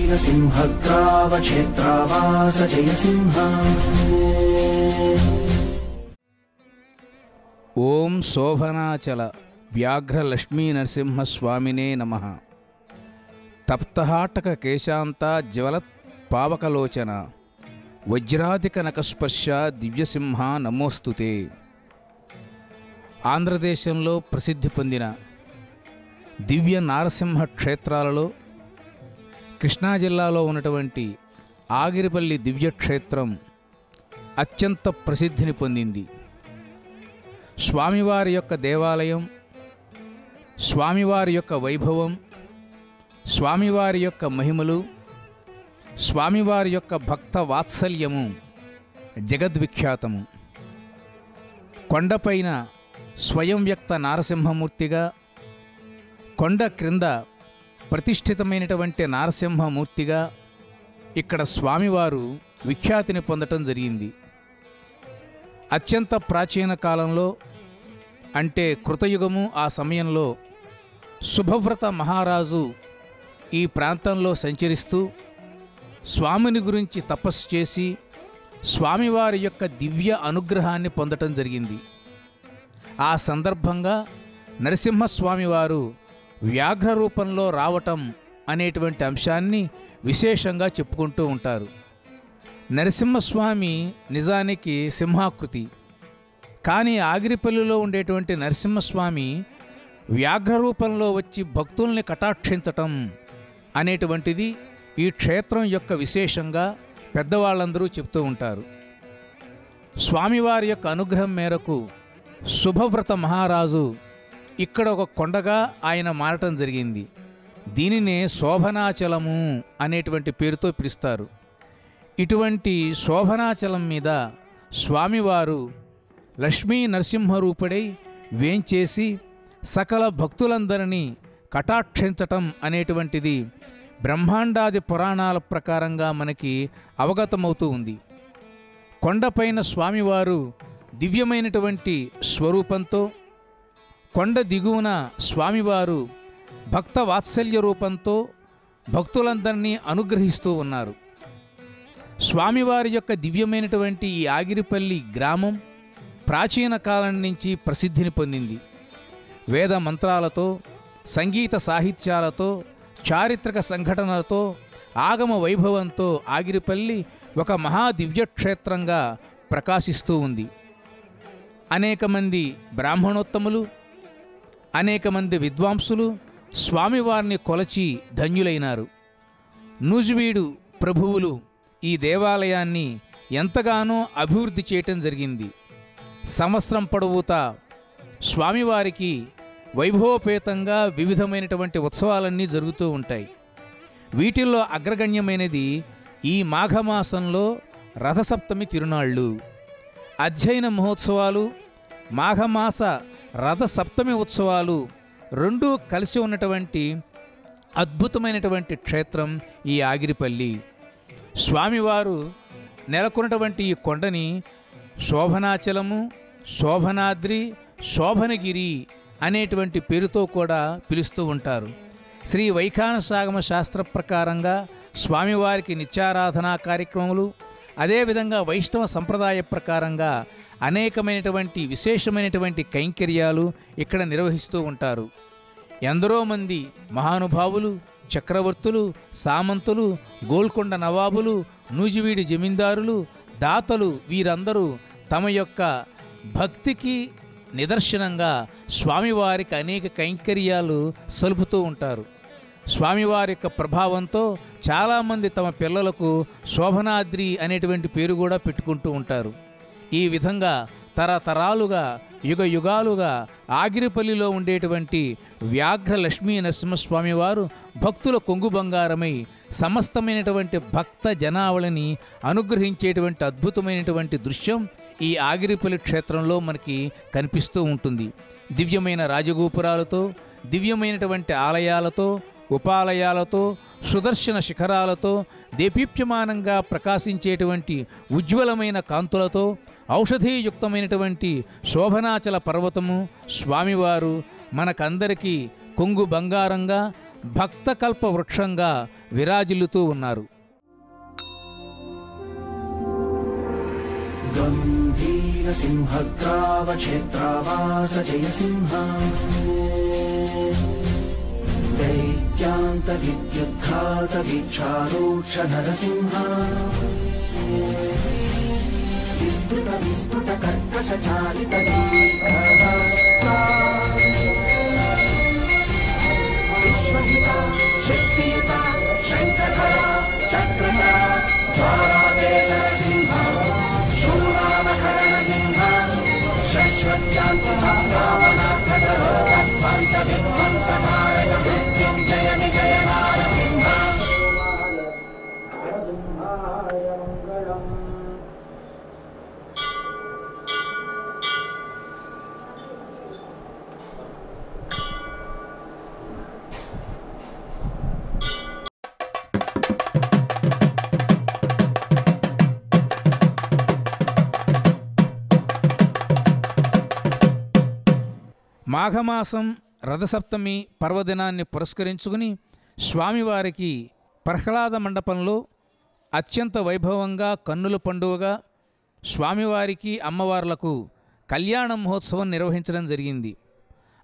वीरसिंहग्रावक्षेत्रावास जयसिंह। ओं शोभनाचल व्याघ्र लक्ष्मी नरसिंह स्वामिने नमः। तप्तहाटक केशांत ज्वलत् पावकलोचन वज्राधिक नकस्पर्श दिव्यसिंह नमोस्तुते। ఆంధ్రదేశంలో ప్రసిద్ధి పొందిన దివ్య నారసింహ క్షేత్రాలలో కృష్ణా జిల్లాలో ఉన్నటువంటి ఆగిరిపల్లి దివ్యక్షేత్రం అత్యంత ప్రసిద్ధిని పొందింది. స్వామివారి యొక్క దేవాలయం, స్వామివారి యొక్క వైభవం, స్వామివారి యొక్క మహిమలు, స్వామివారి యొక్క భక్త వాత్సల్యము జగద్విఖ్యాతము. కొండపైన స్వయం వ్యక్త నారసింహమూర్తిగా, కొండ క్రింద ప్రతిష్ఠితమైనటువంటి నారసింహమూర్తిగా ఇక్కడ స్వామివారు విఖ్యాతిని పొందటం జరిగింది. అత్యంత ప్రాచీన కాలంలో అంటే కృతయుగము ఆ సమయంలో శుభవ్రత మహారాజు ఈ ప్రాంతంలో సంచరిస్తూ స్వామిని గురించి తపస్సు చేసి స్వామివారి యొక్క దివ్య అనుగ్రహాన్ని పొందటం జరిగింది. ఆ సందర్భంగా నరసింహస్వామివారు వ్యాఘ్ర రూపంలో రావటం అనేటువంటి అంశాన్ని విశేషంగా చెప్పుకుంటూ ఉంటారు. నరసింహస్వామి నిజానికి సింహాకృతి, కానీ ఆగిరిపల్లిలో ఉండేటువంటి నరసింహస్వామి వ్యాఘ్ర రూపంలో వచ్చి భక్తుల్ని కటాక్షించటం అనేటువంటిది ఈ క్షేత్రం యొక్క విశేషంగా పెద్దవాళ్ళందరూ చెప్తూ ఉంటారు. స్వామివారి యొక్క అనుగ్రహం మేరకు శుభవ్రత మహారాజు ఇక్కడ ఒక కొండగా ఆయన మారటం జరిగింది. దీనినే శోభనాచలము అనేటువంటి పేరుతో పిలుస్తారు. ఇటువంటి శోభనాచలం మీద స్వామివారు లక్ష్మీ నరసింహరూపుడై వేంచేసి సకల భక్తులందరినీ కటాక్షించటం అనేటువంటిది బ్రహ్మాండాది పురాణాల ప్రకారంగా మనకి అవగతమవుతూ ఉంది. కొండపైన స్వామివారు దివ్యమైనటువంటి స్వరూపంతో, కొండ దిగువన స్వామివారు భక్త వాత్సల్య రూపంతో భక్తులందరినీ అనుగ్రహిస్తూ ఉన్నారు. స్వామివారి యొక్క దివ్యమైనటువంటి ఈ ఆగిరిపల్లి గ్రామం ప్రాచీన కాలం నుంచి ప్రసిద్ధిని పొందింది. వేద మంత్రాలతో, సంగీత సాహిత్యాలతో, చారిత్రక సంఘటనలతో, ఆగమ వైభవంతో ఆగిరిపల్లి ఒక మహాదివ్యక్షేత్రంగా ప్రకాశిస్తూ ఉంది. అనేక మంది బ్రాహ్మణోత్తములు, అనేక మంది విద్వాంసులు స్వామివారిని కొలచి ధన్యులైనారు. నూజివీడు ప్రభువులు ఈ దేవాలయాన్ని ఎంతగానో అభివృద్ధి చేయటం జరిగింది. సంవత్సరం పొడవుతా స్వామివారికి వైభవపేతంగా వివిధమైనటువంటి ఉత్సవాలన్నీ జరుగుతూ ఉంటాయి. వీటిల్లో అగ్రగణ్యమైనది ఈ మాఘమాసంలో రథసప్తమి తిరునాళ్ళు. అధ్యయన మహోత్సవాలు, మాఘమాస రథసప్తమి ఉత్సవాలు రెండూ కలిసి ఉన్నటువంటి అద్భుతమైనటువంటి క్షేత్రం ఈ ఆగిరిపల్లి. స్వామివారు నెలకొన్నటువంటి ఈ కొండని శోభనాచలము, శోభనాద్రి, శోభనగిరి అనేటువంటి పేరుతో కూడా పిలుస్తూ ఉంటారు. శ్రీ వైఖానసాగమ శాస్త్ర ప్రకారంగా స్వామివారికి నిత్యారాధనా కార్యక్రమములు, అదేవిధంగా వైష్ణవ సంప్రదాయ ప్రకారంగా అనేకమైనటువంటి విశేషమైనటువంటి కైంకర్యాలు ఇక్కడ నిర్వహిస్తూ ఉంటారు. ఎందరో మంది మహానుభావులు, చక్రవర్తులు, సామంతులు, గోల్కొండ నవాబులు, నూజివీడి జమీందారులు, దాతలు వీరందరూ తమ యొక్క భక్తికి నిదర్శనంగా స్వామివారికి అనేక కైంకర్యాలు సలుపుతూ ఉంటారు. స్వామివారి యొక్క ప్రభావంతో చాలామంది తమ పిల్లలకు శోభనాద్రి అనేటువంటి పేరు కూడా పెట్టుకుంటూ ఉంటారు. ఈ విధంగా తరతరాలుగా, యుగ యుగాలుగా ఆగిరిపల్లిలో ఉండేటువంటి వ్యాఘ్ర లక్ష్మీ నరసింహస్వామి వారు భక్తుల కొంగు బంగారమై సమస్తమైనటువంటి భక్త జనావళిని అనుగ్రహించేటువంటి అద్భుతమైనటువంటి దృశ్యం ఈ ఆగిరిపల్లి క్షేత్రంలో మనకి కనిపిస్తూ ఉంటుంది. దివ్యమైన రాజగోపురాలతో, దివ్యమైనటువంటి ఆలయాలతో, ఉపాలయాలతో, సుదర్శన శిఖరాలతో, దేదీప్యమానంగా ప్రకాశించేటువంటి ఉజ్వలమైన కాంతులతో, ఔషధీయుక్తమైనటువంటి శోభనాచల పర్వతము స్వామివారు మనకందరికీ కొంగు బంగారంగా, భక్తకల్ప వృక్షంగా విరాజిల్లుతూ ఉన్నారు. गम्भीर सिंहग्रावक्षेत्रावास जयसिंह दैत्यान्त विद्युद्घात वीक्षारूक्ष नरसिंह विस्फुट विस्फुट कर्कश चालित विश्वहिता शक्तियुता शङ्करधरा चक्रधरा ज्वालादेश नरसिंह शूरामकरणसिंह शश्वत्शान्ति संस्थापनार्थकरो तत्त्वान्त विध्वंसकारक मृत्युञ्जय विजय नारसिंह नरसिंहाय मङ्गलम्. మాఘమాసం రథసప్తమి పర్వదినాన్ని పురస్కరించుకుని స్వామివారికి ప్రహ్లాద మండపంలో అత్యంత వైభవంగా కన్నుల పండుగగా స్వామివారికి అమ్మవార్లకు కళ్యాణ మహోత్సవం నిర్వహించడం జరిగింది.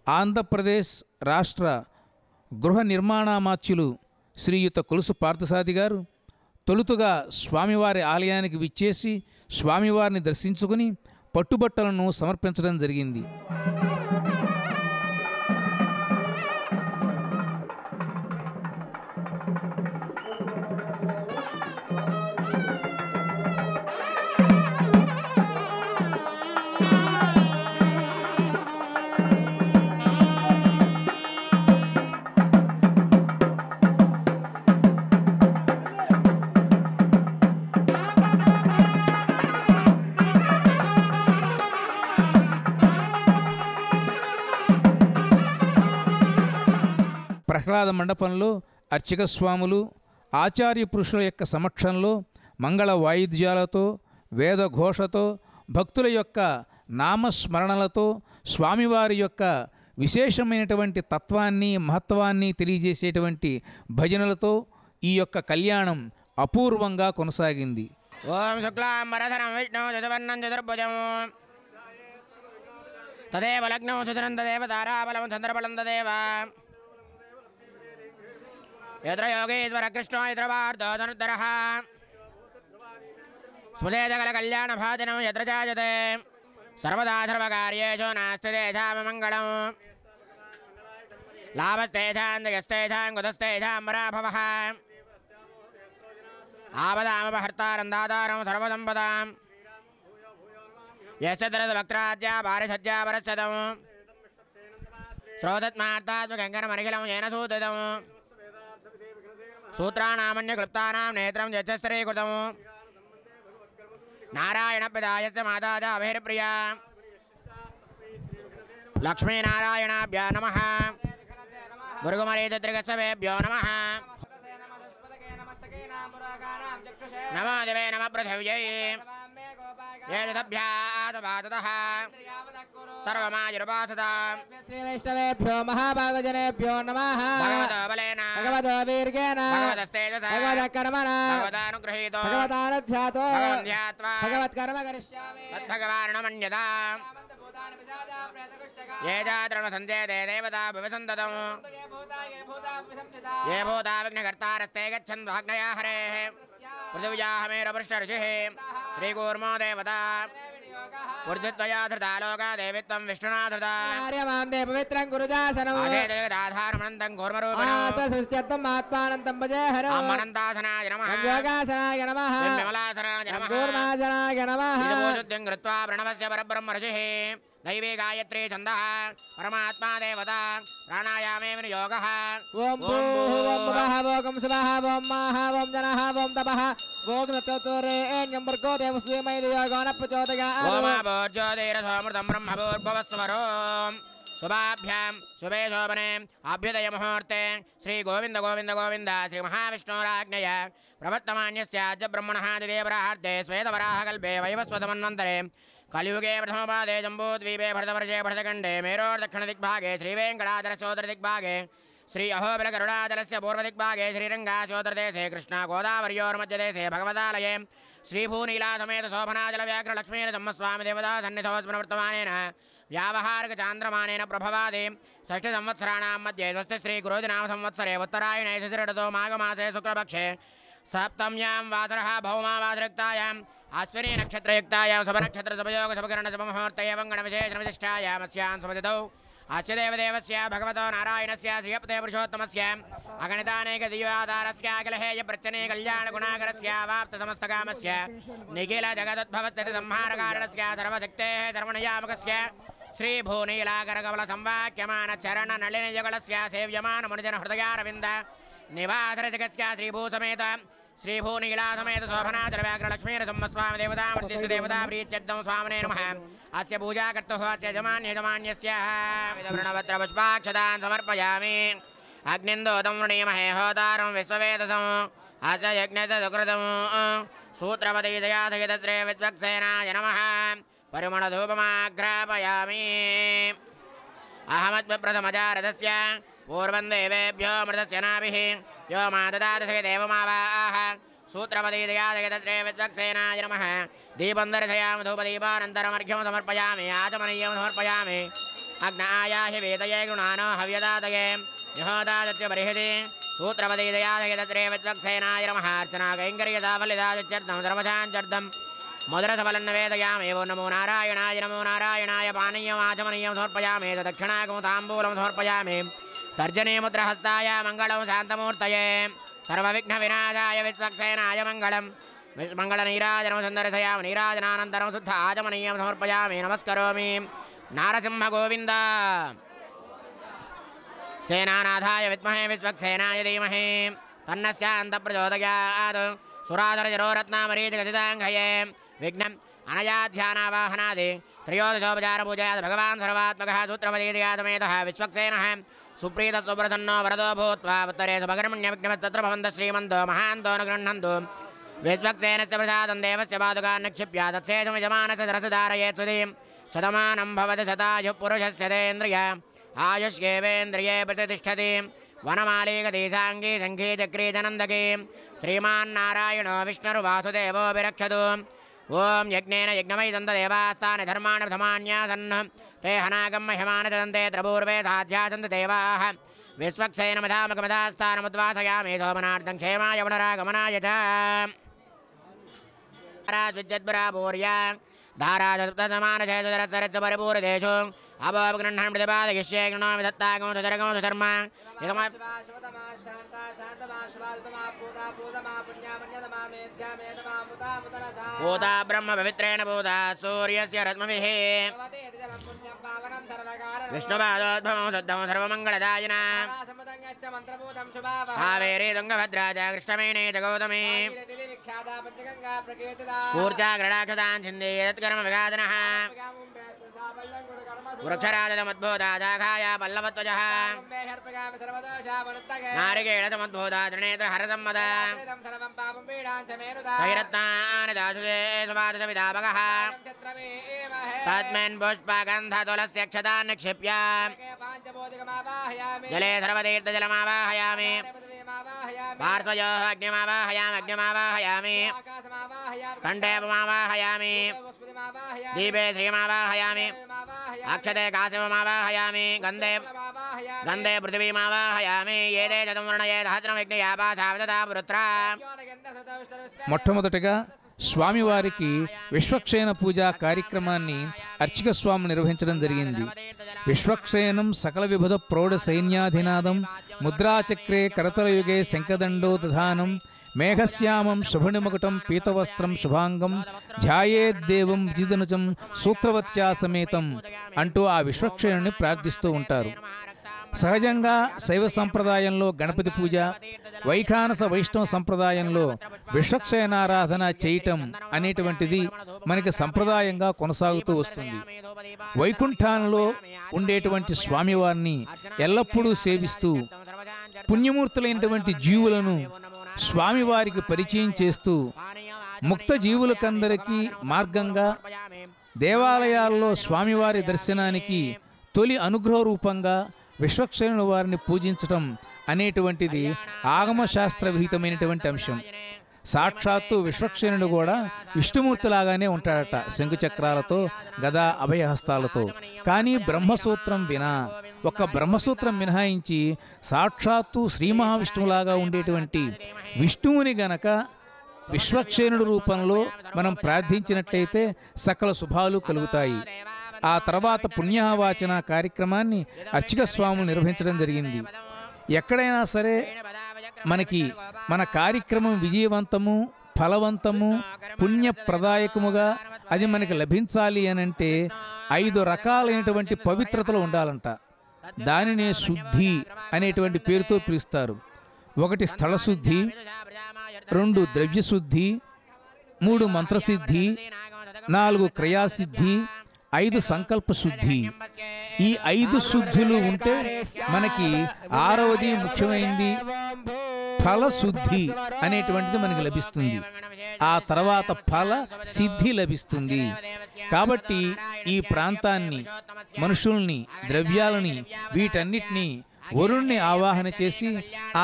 ఆంధ్రప్రదేశ్ రాష్ట్ర గృహ నిర్మాణామాత్యులు శ్రీయుత కొలుసు పార్థసాది గారు తొలుతుగా స్వామివారి ఆలయానికి విచ్చేసి స్వామివారిని దర్శించుకుని పట్టుబట్టలను సమర్పించడం జరిగింది. ప్రహ్లాద మండపంలో అర్చక స్వాములు ఆచార్య పురుషుల యొక్క సమక్షంలో మంగళ వాయిద్యాలతో వేదఘోషతో భక్తుల యొక్క నామస్మరణలతో స్వామివారి యొక్క విశేషమైనటువంటి తత్వాన్ని మహత్వాన్ని తెలియజేసేటువంటి భజనలతో ఈ యొక్క కళ్యాణం అపూర్వంగా కొనసాగింది. ఓం శుక్లాంబరధరం విష్ణు చతుర్వర్ణం చతుర్భుజం తదేవ లగ్నం సుధరం తదేవ తారాబలం చంద్రబలం తదేవ యత్ర యోగేశ్వర కృష్ణో యత్ర పార్థో ధనుర్ధరః స్మృతే సకల కళ్యాణ భాజనం యత్ర చాయతే సర్వదా సర్వకార్యేషు నాస్తి తేషాం మంగళం లాభస్తేషాం జయస్తేషాం కుతస్తేషాం పరాభవః ఆపదామపహర్తారం దాతారం సర్వసంపదాం యస్య దరదవక్త్రాద్యా పారిషద్యా పరస్యతం శ్రోతత్మార్థాత్మకంకరమనిఖిలం येन सूतितं सूत्राणामन्यक्लुप्तानां नेत्रं यच्छस्त्रीकृतं नारायणप्रदायस्य माता च अभैर्प्रिया लक्ष्मीनारायणाभ्यो नमः भृगुमरीचित्रिगच्छवेभ्यो नमः नमो दिवे नमः पृथिव्यै येजसभ्यातपाततः सर्वमायुर्वासताम् श्रीवैष्णवेभ्यो महाभागजनेभ्यो नमः भगवतो बलेन भगवतो वीर्येण भगवतस्तेजसा भगवत्कर्मणा भगवतानुगृहीतो भगवतानुध्यातो भगवन् ध्यात्वा भगवत्कर्म करिष्यामि तद्भगवान् ये जातृणसन्ते ते देवता भुवसन्ततम् ये भूता विघ्नकर्तारस्ते गच्छन् वाग्नया हरेः पृथिव्याः मेरुपृष्ठऋषिः श्रीकूर्मो देवता ऊर्ध्वत्वया धृता लोका देवित्वं विष्णुना धृता आर्यमां दे पवित्रं कुरुजासनं आधेजगदाधारमनन्तं कूर्मरूपिणम् आत्मसृष्ट्यत्वम् आत्मानन्तं भजे हरम् अमनन्तासनाय नमः योगासनाय नमः विमलासनाय नमः कूर्मासनाय नमः इदमोजुद्यं कृत्वा प्रणवस्य परब्रह्म ऋषिः दैवी गायत्री छन्दः परमात्मा देवता प्राणायामे विनियोगः ओम भूर्भुवः वोगं सुवः वोम माः वोम जनः वोम तपः वोगं चतुरेण्यं भर्गो देवस्य मयियोगो न प्रचोदयात् ओम भोज्योतिरसोमृतं ब्रह्मभूर्भुवस्वरो शुभाभ्यां शुभे शोभने अभ्युदय मुहूर्ते श्री गोविंद गोविंद गोविंद श्री महाविष्णुराज्ञय प्रवर्तमान्यस्याद्य ब्रह्मणः दिदेवराहार्थे श्वेतवराहकल्पे वैवस्वतमन्वन्तरे कलियुगे प्रथमपादे जम्बूद्वीपे भरतवर्षे भरतखण्डे मेरोर्दक्षिणदिग्भागे श्रीवेङ्कटाचलचौधरदिग्भागे श्री अहोबलकरुणाचलस्य पूर्वदिग्भागे श्रीरङ्गाशोदरदेशे कृष्णागोदावर्योर्मध्यदेशे भगवदालये श्रीभूनीलासमेत शोभनाचलव्याघ्रलक्ष्मीनरसिंहस्वामी देवता सन्निधोऽस्मिन् वर्तमानेन व्यावहारिकचान्द्रमानेन प्रभवादि षष्ठसंवत्सराणां मध्ये स्वस्ति श्रीगुरुदिनाम संवत्सरे उत्तरायणे शिशिरऋतौ माघमासे शुक्लपक्षे सप्तम्यां वासरः भौमावासरयुक्तायाम् अश्विनी नक्षत्रयुक्तायां शुभनक्षत्रशुभयोगशुभकरणशुभमुहूर्ते वङ्गणविशेषणविशिष्टायामस्यां शुभतिथौ अस्य देवदेवस्य भगवतो नारायणस्य श्रीयपते पुरुषोत्तमस्य अगणितानेकदिव्याधारस्य अखिलहेय प्रत्यने कल्याणगुणाकरस्य वाप्तसमस्तकामस्य निखिलजगदुद्भवत्यतिसंहारकारणस्य सर्वशक्तेः सर्वनियामकस्य श्रीभूनीलाकरकमलसंवाक्यमानचरणनलिनयुगलस्य सेव्यमानमुनिजनहृदयारविन्द निवासरजगस्य श्रीभूसमेत श्रीभूनीलासमेत शोभनाचलव्याघ्रलक्ष्मीनरसिंहस्वामी देवतामूर्तिस्य देवता प्रीत्यर्थं स्वामिने नमः अस्य पूजा कर्तुः अस्य यजमान्यस्य प्रणवत्रपुष्पाक्षतान् समर्पयामि अग्निन्दोतं वृणीमहे होतारं विश्ववेदसम् अस्य यज्ञस्य सुकृतं सूत्रपति जयासहितश्रे विद्वक्सेनाय नमः परिमलधूपमाघ्रापयामि अहमद्प्रथमजारथस्य पूर्वं देवेभ्यो मृतस्य नाभिः यो मा ददातसे देवमावाह सूत्रपति दयादयतश्रे विद्वक्सेनाय नमः दीपं दर्शयामि धूपदीपानन्तरमर्घ्यं समर्पयामि आचमनीयं समर्पयामि अग्नायाहि वेदये गृणानो हव्यदातये यहोदादत्य बर्हिति सूत्रपति दयादयतश्रे विद्वक्सेनाय नमः अर्चना कैङ्कर्यसाफलिदाचर्दं सर्वशाञ्चर्दं मधुरसफलन्नवेदयामि एवं नमो नारायणाय पानीयमाचमनीयं समर्पयामि दक्षिणागमुताम्बूलं समर्पयामि तर्जनी मुद्रहस्ताय मङ्गलं शान्तमूर्तये सर्वविघ्नविनाशाय विश्वक्सेनाय मङ्गलं मङ्गलनीराजनं सन्दर्शयामि नीराजनानन्तरं शुद्ध आचमनीयं समर्पयामि नमस्करोमि नारसिंह गोविन्द सेनानाथाय विद्महे विश्वक्सेनाय धीमहि तन्नस्यान्तप्रचोदयात् सुराधरजरोरत्नामरीचकचिताङ्घ्रये विघ्नम् अनयाध्यानावाहनादि त्रयोदशोपचारपूजयात् भगवान् सर्वात्मकः सूत्रपतिसमेतः विश्वक्सेनः सुप्रीतसुप्रसन्नो वरदो भूत्वा उत्तरे सुभकर्मण्यविघ्नस्तत्र भवन्तः श्रीमन्तो महान्तो न गृह्णन्तु विश्वक्सेनस्य प्रसादं देवस्य पादुकान् निक्षिप्य तत्सेषमयजमानस्य सरसधारयेत् सुधीं शतमानं भवति शतायुः पुरुषस्य तेन्द्रिय आयुष्येवेन्द्रिये प्रतिष्ठति वनमालीकधीशाङ्गी शङ्खी चक्री जनन्दकी श्रीमान्नारायणो विष्णुर्वासुदेवो विरक्षतु ओं यज्ञेन यज्ञमयि दन्तदेवास्तानि धर्माणि प्रथमान्यासन् ते हनागं महिमानचदन्ते त्रपूर्वे साध्यासन्ति देवाः विश्वक्सेनमधामकमधास्थानमुद्वासयामि सोमनार्थं क्षेमाय पुनरागमनाय च राजविद्युद्भरापूर्य धारासप्तसमानशेषुधरसरस्य परिपूरितेषु अभवगृह्णन् प्रतिपादयिष्ये गृह्णामि दत्तागमो सुधर्गमो सुधर्मा भूता ब्रह्म पवित्रेण भूता सूर्यस्य रश्मिभिः विष्णुपादोद्भवं शुद्धं सर्वमङ्गलदायिना कावेरी तुङ्गभद्रा च कृष्णवेणी च गौतमी कूर्चा गृणाक्षतान् छिन्दे यत्कर्म विघातनः वृक्षराजमद्भूता शाखाया पल्लवत्वजः नारिकेळसमुद्भूता त्रिनेत्रहरसम्मदा सैरत्नानि दाशुषे सुवादशविदापकः तस्मिन् पुष्पगन्धतुलस्य क्षतान् निक्षिप्य जले सर्वतीर्थजलमावाहयामि पार्श्वयोः अग्निमावाहयामि कण्ठेपमावाहयामि दीपे श्रीमावाहयामि अक्षते काशिवमावाहयामि गन्धे पृथिवीमावाहयामि ఏదే చతుర్వర్ణయే సహస్రం యజ్ఞయాపాసావదతా పుత్రా. మొట్టమొదటగా స్వామివారికి విశ్వక్సేన పూజా కార్యక్రమాన్ని అర్చక స్వామి నిర్వహించడం జరిగింది. విశ్వక్సేనం సకల విభుధ ప్రౌఢ సైన్యాధినాదం ముద్రాచక్రే కరతలయుగే శంఖదండో దధానం మేఘశ్యామం శుభనిమకుటం పీతవస్త్రం శుభాంగం ధ్యాయేద్దేవం విజిదనుజం సూత్రవత్యా సమేతం అంటూ ఆ విశ్వక్సేనుని ప్రార్థిస్తూ ఉంటారు. సహజంగా శైవ సంప్రదాయంలో గణపతి పూజ, వైఖానస వైష్ణవ సంప్రదాయంలో విశ్వక్సేనారాధన చేయటం అనేటువంటిది మనకి సంప్రదాయంగా కొనసాగుతూ వస్తుంది. వైకుంఠంలో ఉండేటువంటి స్వామివారిని ఎల్లప్పుడూ సేవిస్తూ పుణ్యమూర్తులైనటువంటి జీవులను స్వామివారికి పరిచయం చేస్తూ ముక్త జీవులకందరికీ మార్గంగా దేవాలయాల్లో స్వామివారి దర్శనానికి తొలి అనుగ్రహ రూపంగా విశ్వక్సేనుల వారిని పూజించటం అనేటువంటిది ఆగమశాస్త్ర విహితమైనటువంటి అంశం. సాక్షాత్తు విశ్వక్సేనుడు కూడా విష్ణుమూర్తిలాగానే ఉంటాడట, శంకుచక్రాలతో గదా అభయహస్తాలతో. కానీ బ్రహ్మసూత్రం వినా, ఒక్క బ్రహ్మసూత్రం మినహాయించి సాక్షాత్తు శ్రీ మహావిష్ణువులాగా ఉండేటువంటి విష్ణువుని గనక విశ్వక్సేనుడు రూపంలో మనం ప్రార్థించినట్టయితే సకల శుభాలు కలుగుతాయి. ఆ తర్వాత పుణ్యవాచన కార్యక్రమాన్ని అర్చక స్వాములు నిర్వహించడం జరిగింది. ఎక్కడైనా సరే మనకి మన కార్యక్రమం విజయవంతము, ఫలవంతము, పుణ్యప్రదాయకముగా అది మనకి లభించాలి అనంటే 5 రకాలైనటువంటి పవిత్రతలు ఉండాలంట. దానినే శుద్ధి అనేటువంటి పేరుతో పిలుస్తారు. 1 స్థలశుద్ధి, 2 ద్రవ్యశుద్ధి, 3 మంత్రసిద్ధి, 4 క్రియాసిద్ధి, 5 సంకల్ప శుద్ధి. ఈ 5 శుద్ధులు ఉంటే మనకి 6వది ముఖ్యమైనది ఫలశుద్ధి అనేటువంటిది మనకి లభిస్తుంది. ఆ తర్వాత ఫల సిద్ధి లభిస్తుంది. కాబట్టి ఈ ప్రాంతాన్ని, మనుషుల్ని, ద్రవ్యాలని, వీటన్నిటినీ వరుణ్ణి ఆవాహన చేసి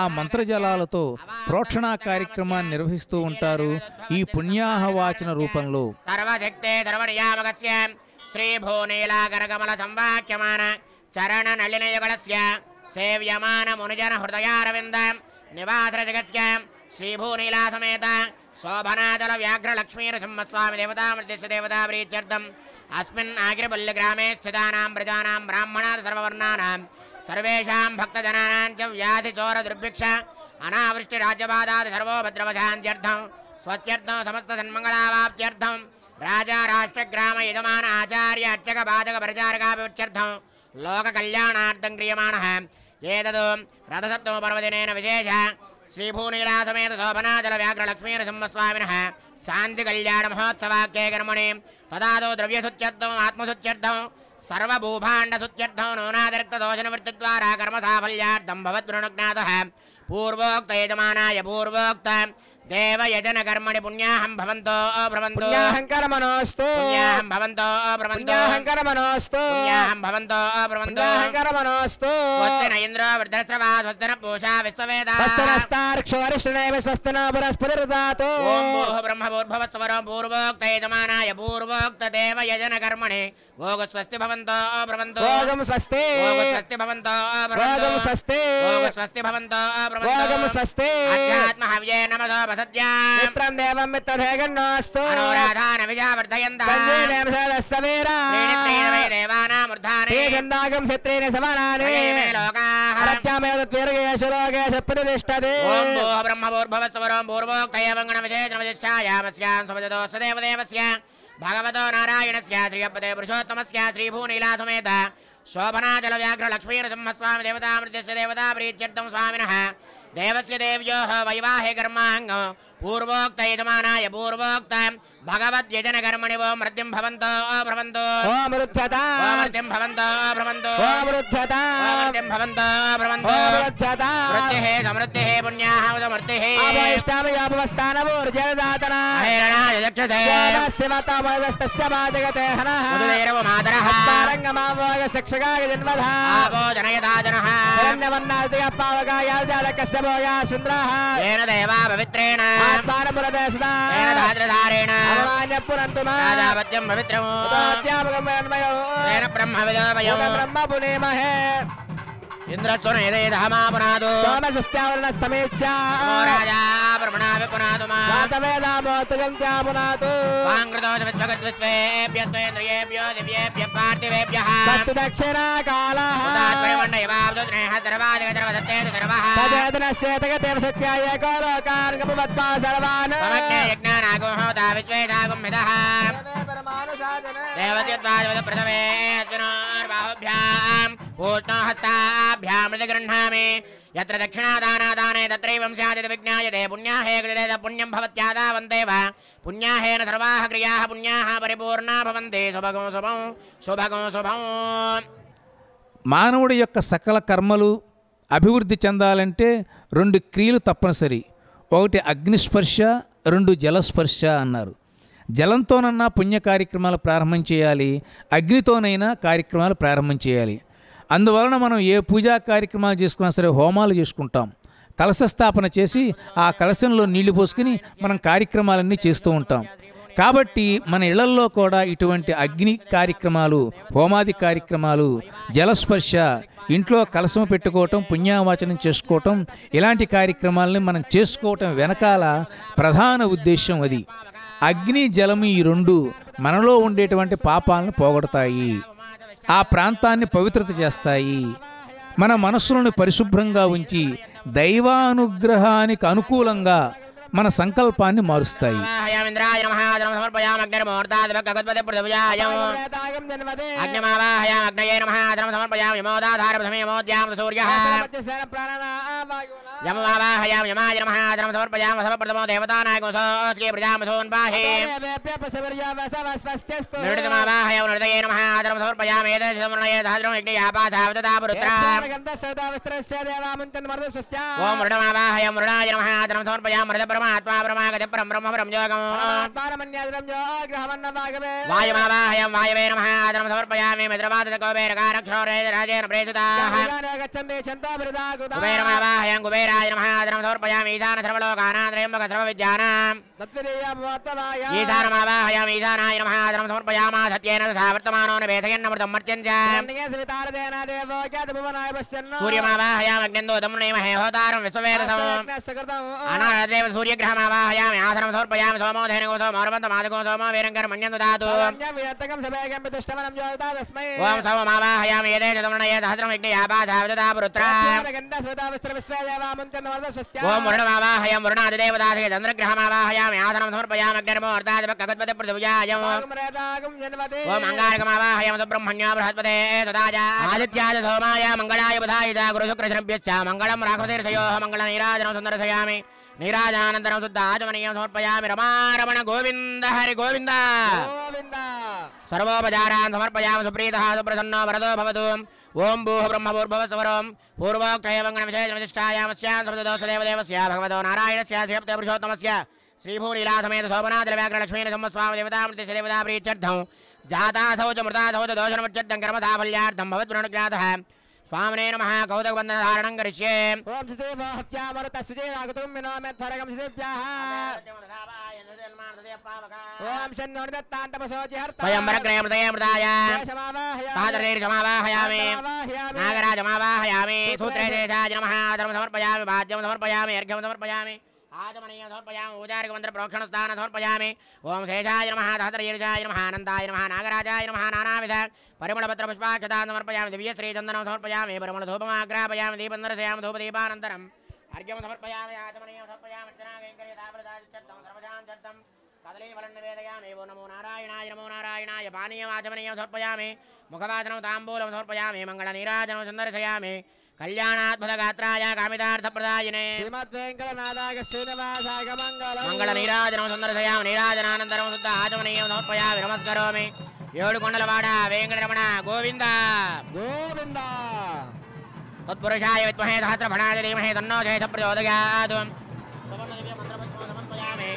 ఆ మంత్రజలాలతో ప్రోక్షణా కార్యక్రమాన్ని నిర్వహిస్తూ ఉంటారు ఈ పుణ్యాహవాచన రూపంలో. సర్వశక్తే సర్వనియామకస్య శ్రీ భూనీలాగరగమల సంవాక్యమాన చరణ నళినయుగళస్య సేవ్యమాన మునిజన హృదయారవింద నివాసరజగస్య శ్రీ భూనీలా సమేత శోభనాచల వ్యాఘ్ర లక్ష్మీ నృసింహస్వామి దేవతామృత్యస్య దేవతా ప్రీత్యర్థం అస్మిన్ ఆగిరిపల్లి గ్రామే స్థితానాం ప్రజానాం బ్రాహ్మణాది సర్వవర్ణానాం సర్వేషాం భక్తజనానాం చ వ్యాధి చోర దుర్భిక్ష అనావృష్టి రాజ్యబాధాది సర్వోభద్రవశాంత్యర్థం స్వత్యర్థం సమస్త సన్మంగళావాప్త్యర్థం రాజా రాష్ట్ర గ్రామ యజమాన ఆచార్య అర్చక బాధక పరిచారకాభివృత్యర్థం లోక కళ్యాణార్థం క్రియమాణః ఏతదు రథసప్తమ పర్వదినేన విశేష శ్రీభూనీలా సమేత శోభనాచల వ్యాఘ్ర లక్ష్మీ నృసింహస్వామినః శాంతి కళ్యాణ మహోత్సవాఖ్యే కర్మణి తదాదో ద్రవ్యశుచ్యర్థం ఆత్మశుచ్యర్థం సర్వభూభాండశుచ్యర్థం నూనాతిరిక్తదోషనివృత్తిద్వారా కర్మసాఫల్యార్థం భవద్వృణుజ్ఞాతః పూర్వోక్త యజమానాయ పూర్వోక్త దేవయజన కర్మణి పుణ్యాహం భవంతో భ్రవంతో పుణ్యాహంకరమనోస్తు పుణ్యాహం భవంతో భ్రవంతో పుణ్యాహంకరమనోస్తు పుణ్యాహం భవంతో భ్రవంతో పుణ్యాహంకరమనోస్తు స్వస్తిన ఇంద్రో వృద్ధశ్రవా స్వస్తిన పూషా విశ్వవేదాః స్వస్తనస్తార్క్షోరిష్ఠనేవ స్వస్తిన బృహస్పతిర్దదాతు ఓం భూః బ్రహ్మభూర్భువస్వరం పూర్వోక్త యజమానాయ పూర్వోక్త దేవయజన కర్మణి ఓగ స్వస్తి భవంతో భ్రవంతో ఓగం స్వస్తి ఓగ స్వస్తి భవంతో భ్రవంతో ఓగం స్వస్తి ఓగ స్వస్తి భవంతో భ్రవంతో ఓగం స్వస్తి అధ్యాత్మ హవ్యే నమః సత్యా మిత్రం దేవం మిత్రధేగన్నోస్తు అనురాధాన విజావర్ధయంతః పంజేనేమ సదస్సవేరా దేవానామృధానే గంధాగం శత్రేణ సమానాని మే లోకాః అరత్యామేవ తద్వీర్గేశలోకేశ ప్రతిష్టతే ఓం భూః బ్రహ్మభూర్భువస్వరం పూర్వోక్తయేవంగణ విశేషణవిశిష్టాయామస్యాం సుభజతో సదేవదేవస్య భగవతో నారాయణస్య శ్రీయపదే పురుషోత్తమస్య శ్రీభూనీలా సమేత శోభనాచల వ్యాఘ్ర లక్ష్మీ నృసింహస్వామి దేవతామృత్యస్య దేవతా ప్రీత్యర్థం స్వామినః దేవస్య దేవ్యోః వైవాహిక కర్మాంగం పూర్వోక్త యజమానాయ పూర్వోక్త భగవద్యజన కర్మణి ఓం మృత్యుం భవంతో భ్రవంతో ఓం రుద్ధత ఓం మృత్యుం భవంతో భ్రవంతో ఓం రుద్ధత ఓం మృత్యుం భవంతో భ్రవంతో ఓం రుద్ధత మృత్యుః సమృద్ధిః పుణ్యాః సమృద్ధిః అభైష్టామయాపవస్థానమూర్జదాతన హైరణాయ చక్షుషే శివతమదస్తస్య బాధగతే హనః ముదుదైరవ మాతరః తారంగమావోగ శిక్షగాయ జన్మధ ఆపో జనయతా జనః హిరణ్యవర్ణాస్తిక పావగాయ జాలకస్య భోగా సుంద్రః ఏన దేవా పవిత్రేణ ఆత్మానమురదే సదా ఏన ధాత్రధారేణ అవమాన్య పురంతుమా రాజాపత్యం పవిత్రము అధ్యాపకమయో ఏన బ్రహ్మవిదోమయో బ్రహ్మ పునేమహే ఇంద్రస్వనేదేదహమాపునాదు సోమశస్త్యావరణ సమేచ్ఛ రాజా బ్రహ్మణా విపునాదుమా వేదామోతుగంత్యాపునాతు వాంగ్కృతోష విశ్వగద్విశ్వేభ్యస్వేంద్రియేభ్యో దివ్యేభ్యః పార్థివేభ్యః తస్తు దక్షిణ కాలః ఉదాత్మయమండయవాబ్దు స్నేహ సర్వాధిక సర్వదత్తేతు సర్వః తదేతనస్యేతగతేవ సత్యాయ కోలోకార్గపవత్మా సర్వాన్ సమగ్నే యజ్ఞానాగోహోతా విశ్వేశాగుంహితః దేవత్యద్వాజవద ప్రథమే అస్మినోర్బాహుభ్యాం పూష్ణోహస్తాభ్యాం మృతిగృహ్ణామి యత్ర దక్షిణాదానాదానే తత్రైవం స్యాదితి విజ్ఞాయతే పుణ్యాహే కృతే పుణ్యం భవత్యాదావంతేవ పుణ్యాహేన సర్వాః క్రియాః పుణ్యాః పరిపూర్ణా భవంతి శుభగం శుభం శుభగం శుభం. మానవుడి యొక్క సకల కర్మలు అభివృద్ధి చెందాలంటే 2 క్రియలు తప్పనిసరి. 1 అగ్నిస్పర్శ, 2 జలస్పర్శ అన్నారు. జలంతోనన్నా పుణ్య కార్యక్రమాలు ప్రారంభం చేయాలి, అగ్నితోనైనా కార్యక్రమాలు ప్రారంభం చేయాలి. అందువలన మనం ఏ పూజా కార్యక్రమాలు చేసుకున్నా సరే హోమాలు చేసుకుంటాం. కలశ స్థాపన చేసి ఆ కలశంలో నీళ్లు పోసుకుని మనం కార్యక్రమాలన్నీ చేస్తూ ఉంటాం. కాబట్టి మన ఇళ్లల్లో కూడా ఇటువంటి అగ్ని కార్యక్రమాలు, హోమాది కార్యక్రమాలు, జలస్పర్శ, ఇంట్లో కలశం పెట్టుకోవటం, పుణ్యావాచనం చేసుకోవటం, ఇలాంటి కార్యక్రమాలని మనం చేసుకోవటం వెనకాల ప్రధాన ఉద్దేశం అది. అగ్ని జలము ఈ రెండు మనలో ఉండేటువంటి పాపాలను పోగొడతాయి, ఆ ప్రాంతాన్ని పవిత్రత చేస్తాయి, మన మనస్సులను పరిశుభ్రంగా ఉంచి దైవానుగ్రహానికి అనుకూలంగా మన సంకల్పాన్ని మారుస్తాయి. परमात्मा परमागति परम ब्रह्म ब्रह्म योगम वायुमावाहयं वायवे नमः आदरं समर्पयामि मित्रवादत कुबेरकारक्षोरे राजेन प्रेषिताः कुबेरमावाहयं कुबेराय नमः आदरं समर्पयामि ईशान सर्वलोकानां त्रयम्बक सर्वविद्यानां ईशानमावाहयं ईशानाय नमः आदरं समर्पयामः सत्येन सा वर्तमानो निवेशयन्नमृतं मर्त्यं च सूर्यमावाहयं अग्निन्दूतं नेमहे होतारं विश्ववेदसं अनादेव सूर्यग्रहमावाहयामि आसनं समर्पयामि सोमो धेनुगो सोमो अरवन्तमादगो सोमो वीरङ्करमण्यं ददातु ओम सोममावाहयामि एते चतुर्णये सहस्रं यज्ञयापाधावददापुरुत्रा ओम वरुणमावाहयं वरुणादिदेवदासे चन्द्रग्रहमावाहयामि आसनं समर्पयामि अग्निर्मो अर्धादिवक्कगत्पति पृथिव्याय ओम अङ्गारकमावाहयं सुब्रह्मण्यो बृहस्पते तदाजा आदित्याय सोमाय मङ्गलाय बुधाय च गुरुशुक्रशनिभ्यश्च मङ्गलं राघवतीर्थयोः मङ्गलनीराजनं सुन्दरशयामि नीराजनानन्तरं शुद्ध आचमनीयं समर्पयामि रमारमण गोविन्द हरि गोविन्द सर्वोपचारान् समर्पयामि सुप्रीतः सुप्रसन्नो वरदो भवतु ओम भूः ब्रह्मभूर्भुवस्वरं पूर्वोक्तयवङ्गणविशेषनिष्ठायामस्यां सप्तदोषदेवदेवस्य भगवतो नारायणस्य श्रीपुरुषोत्तमस्य श्रीभूनीलासमेत शोभनाद्रव्याग्रलक्ष्मीन संवत्स्वामदेवतामृतस्य प्रीत्यर्थं जातासौ च मृतासौ च दोषनमुच्चट्टं कर्मसाफल्यार्थं भवत्पुनरुग्रातः स्वामिने नमः कौतुकबन्धनधारणं करिष्ये ओम सुदेवाहत्यामरुतस्तुजेरागतुं विनोमेत्फरगं सिद्ध्याः ओम शन्नोर्दत्तान्तपसोचिहर्ता वयम्बरग्रहमृतये सहस्रशमावाहयामि नागराजमावाहयामि सूत्रे देशाय नमः धर्मं समर्पयामि भाज्यं समर्पयामि अर्घ्यं समर्पयामि आचमनीयं समर्पयामि औदारिकमन्त्रप्रोक्षणस्थानं समर्पयामि ओम शेषाय नमः सहस्रशीर्षाय नमः अनन्ताय नमः नागराजाय नमः नानाविध परिमलपत्रपुष्पाक्षतान् समर्पयामि दिव्यश्रीचन्दनं समर्पयामि परिमलधूपमाग्रापयामि दीपं दर्शयामि धूपदीपानन्तरम् अर्घ्यं समर्पयामि आचमनीयं समर्पयामि अर्चनाकैङ्कर्यतापदाचित्तं सर्वजाञ्चर्तं कदलीफलं निवेदयामि नमो नारायणाय पानीयम् आचमनीयं समर्पयामि मुखवासनं ताम्बूलं समर्पयामि मङ्गलनीराजनं सन्दर्शयामि कल्याणाद्भुतगात्राय कामितार्थप्रदायिने श्रीमद्वेङ्कटनाथाय श्रीनिवासाय मङ्गलनीराजनं सन्दर्शयामि नीराजनानन्तरं शुद्ध आचमनीयं समर्पयामि नमस्करोमि ఏడుకొండలవాడ వెంకటరమణ గోవింద గోవింద తత్పురుషాయ విద్మహే సహస్రఫణాయ ధీమహి తన్నో జయః ప్రచోదయాత్ సువర్ణదివ్య మంత్రపుష్పం సమర్పయామి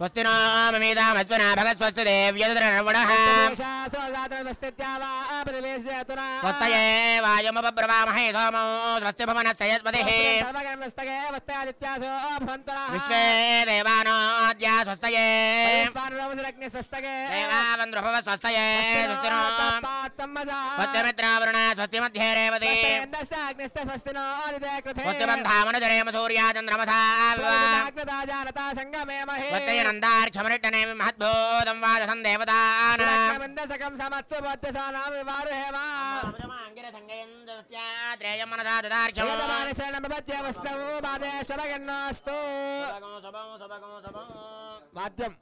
स्वस्ति नो ममेदामस्वना भगस्वस्ति देव्यद्रवणः स्वस्तये वायुमुपब्रवामहे सोमो स्वस्ति भुवनस्य यस्पतिः विश्वे देवानो अद्या स्वस्तये देवावन्द्रभव स्वस्तये स्वस्ति नो स्वस्तिमित्रावरुण स्वस्ति मध्ये रेवती स्वस्ति बन्धामनुजरेम सूर्याचन्द्रमसा स्वस्ति नन्दार्क्षमनिट्टने महद्भूतं वाचसं देवतानां वन्दसकं समत्सुबद्धसानां विवारुहेमा त्रेयं मनसा ददार्क्षं शरणं प्रपद्यवस्तौ पादेश्वरगन्नास्तु वाद्यं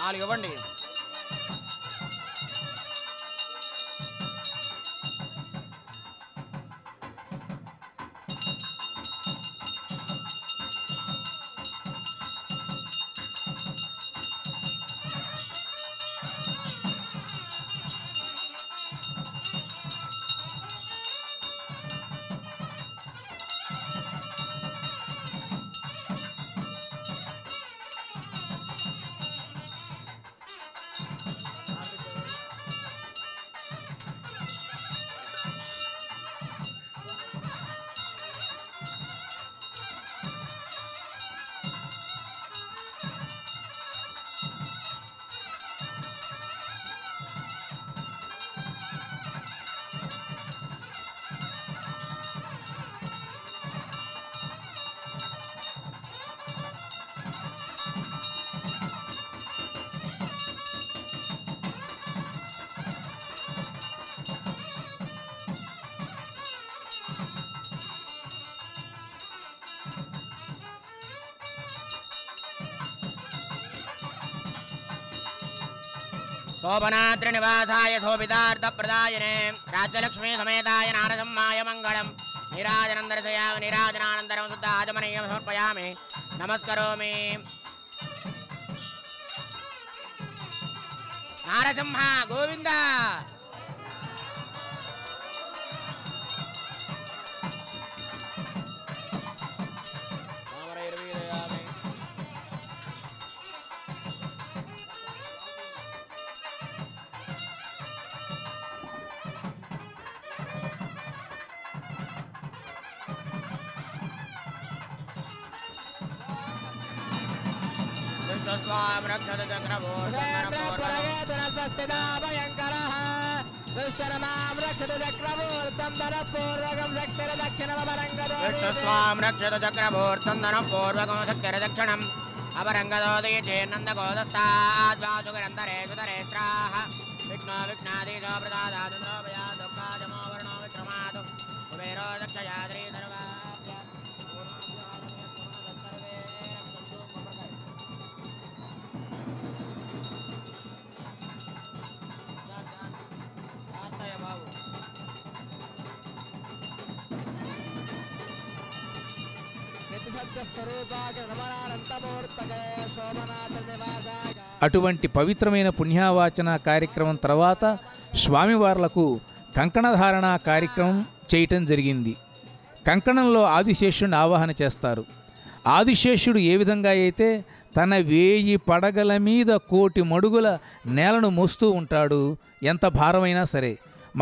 నాలుగు ఇవ్వండి. శోభనాద్రి నివాసాయ శోభితార్థ ప్రదాయనే రాజ్యలక్ష్మీ సమేతాయ నారసింహాయ మంగళం. నీరాజనందర్శయామి. నీరాజనానందరం శుద్ధ ఆచమనీయం సమర్పయామి. నమస్కరోమి. నారసింహ గోవింద. చక్రవర్తం అపరంగదోదయే నందగోదస్తాద్వాసుగరంధరే సుధరే స్త్రాహ విఘ్నో విఘ్నాదీశో ప్రసాదాదు దుఃఖాజమోవర్ణో విక్రమాదు కుబేరో దక్షయాద్రీ సర్వాభ్య అటువంటి పవిత్రమైన పుణ్యావాచన కార్యక్రమం తర్వాత స్వామివార్లకు కంకణధారణ కార్యక్రమం చేయటం జరిగింది. కంకణంలో ఆదిశేషుడిని ఆవాహన చేస్తారు. ఆదిశేషుడు ఏ విధంగా అయితే తన 1000 పడగల మీద 1,000,000 మడుగుల నేలను మోస్తూ ఉంటాడు, ఎంత భారమైనా సరే.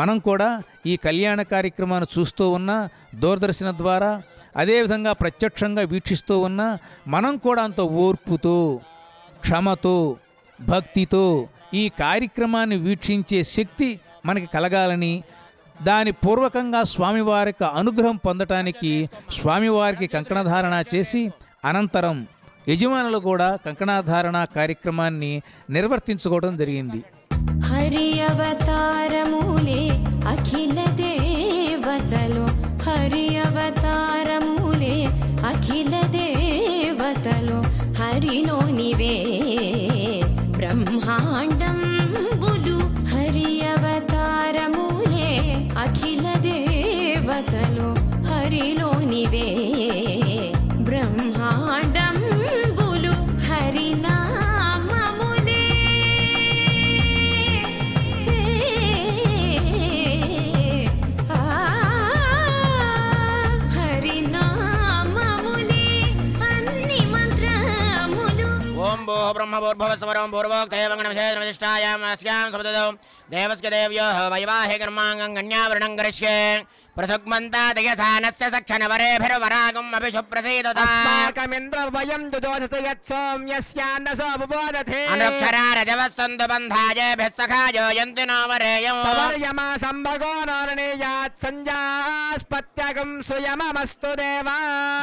మనం కూడా ఈ కళ్యాణ కార్యక్రమాన్ని చూస్తూ ఉన్నా, దూరదర్శన ద్వారా అదేవిధంగా ప్రత్యక్షంగా వీక్షిస్తూ ఉన్నా, మనం కూడా అంత ఓర్పుతో, క్షమతో, భక్తితో ఈ కార్యక్రమాన్ని వీక్షించే శక్తి మనకి కలగాలని, దాని పూర్వకంగా స్వామివారికి అనుగ్రహం పొందటానికి స్వామివారికి కంకణధారణ చేసి అనంతరం యజమానులు కూడా కంకణధారణ కార్యక్రమాన్ని నిర్వర్తించుకోవడం జరిగింది. హరి అవతారములే అఖిల దేవతలు, హరి అవతారములే అఖిల దేవతలు, హరిలోనివే బ్రహ్మాండం బులు, హరి అవతారములే అఖిల దేవతలు, హరిలోనివే బ్రహ్మాండం బులు, హరినామములే హరినామములే అన్ని మంత్రములు. ఓం భో బ్రహ్మభూర్భువస్వరం పూర్వోక్తేవంగణవిశేషనిష్టాయామస్యాం సపదదో దేవస్య దేవ్యో వైవాహే కర్మాంగం కన్యావరణం కరిష్యే ప్రసగ్మంతాదయసానస్య సక్షణవరేభిర్వరాగం అభిషుప్రసీదతా अस्माकमिन्द्रवयं दुदोषते यत्सौम्यस्यान्नसो बुबोधते అనుక్షరా రజవస్సంతు బంధాయేభిः సఖాయో యంతి నో వరేయం सवर्यमा सम्भगो नोरणीयात् सञ्जास्पत्यगं सुयममस्तु देवा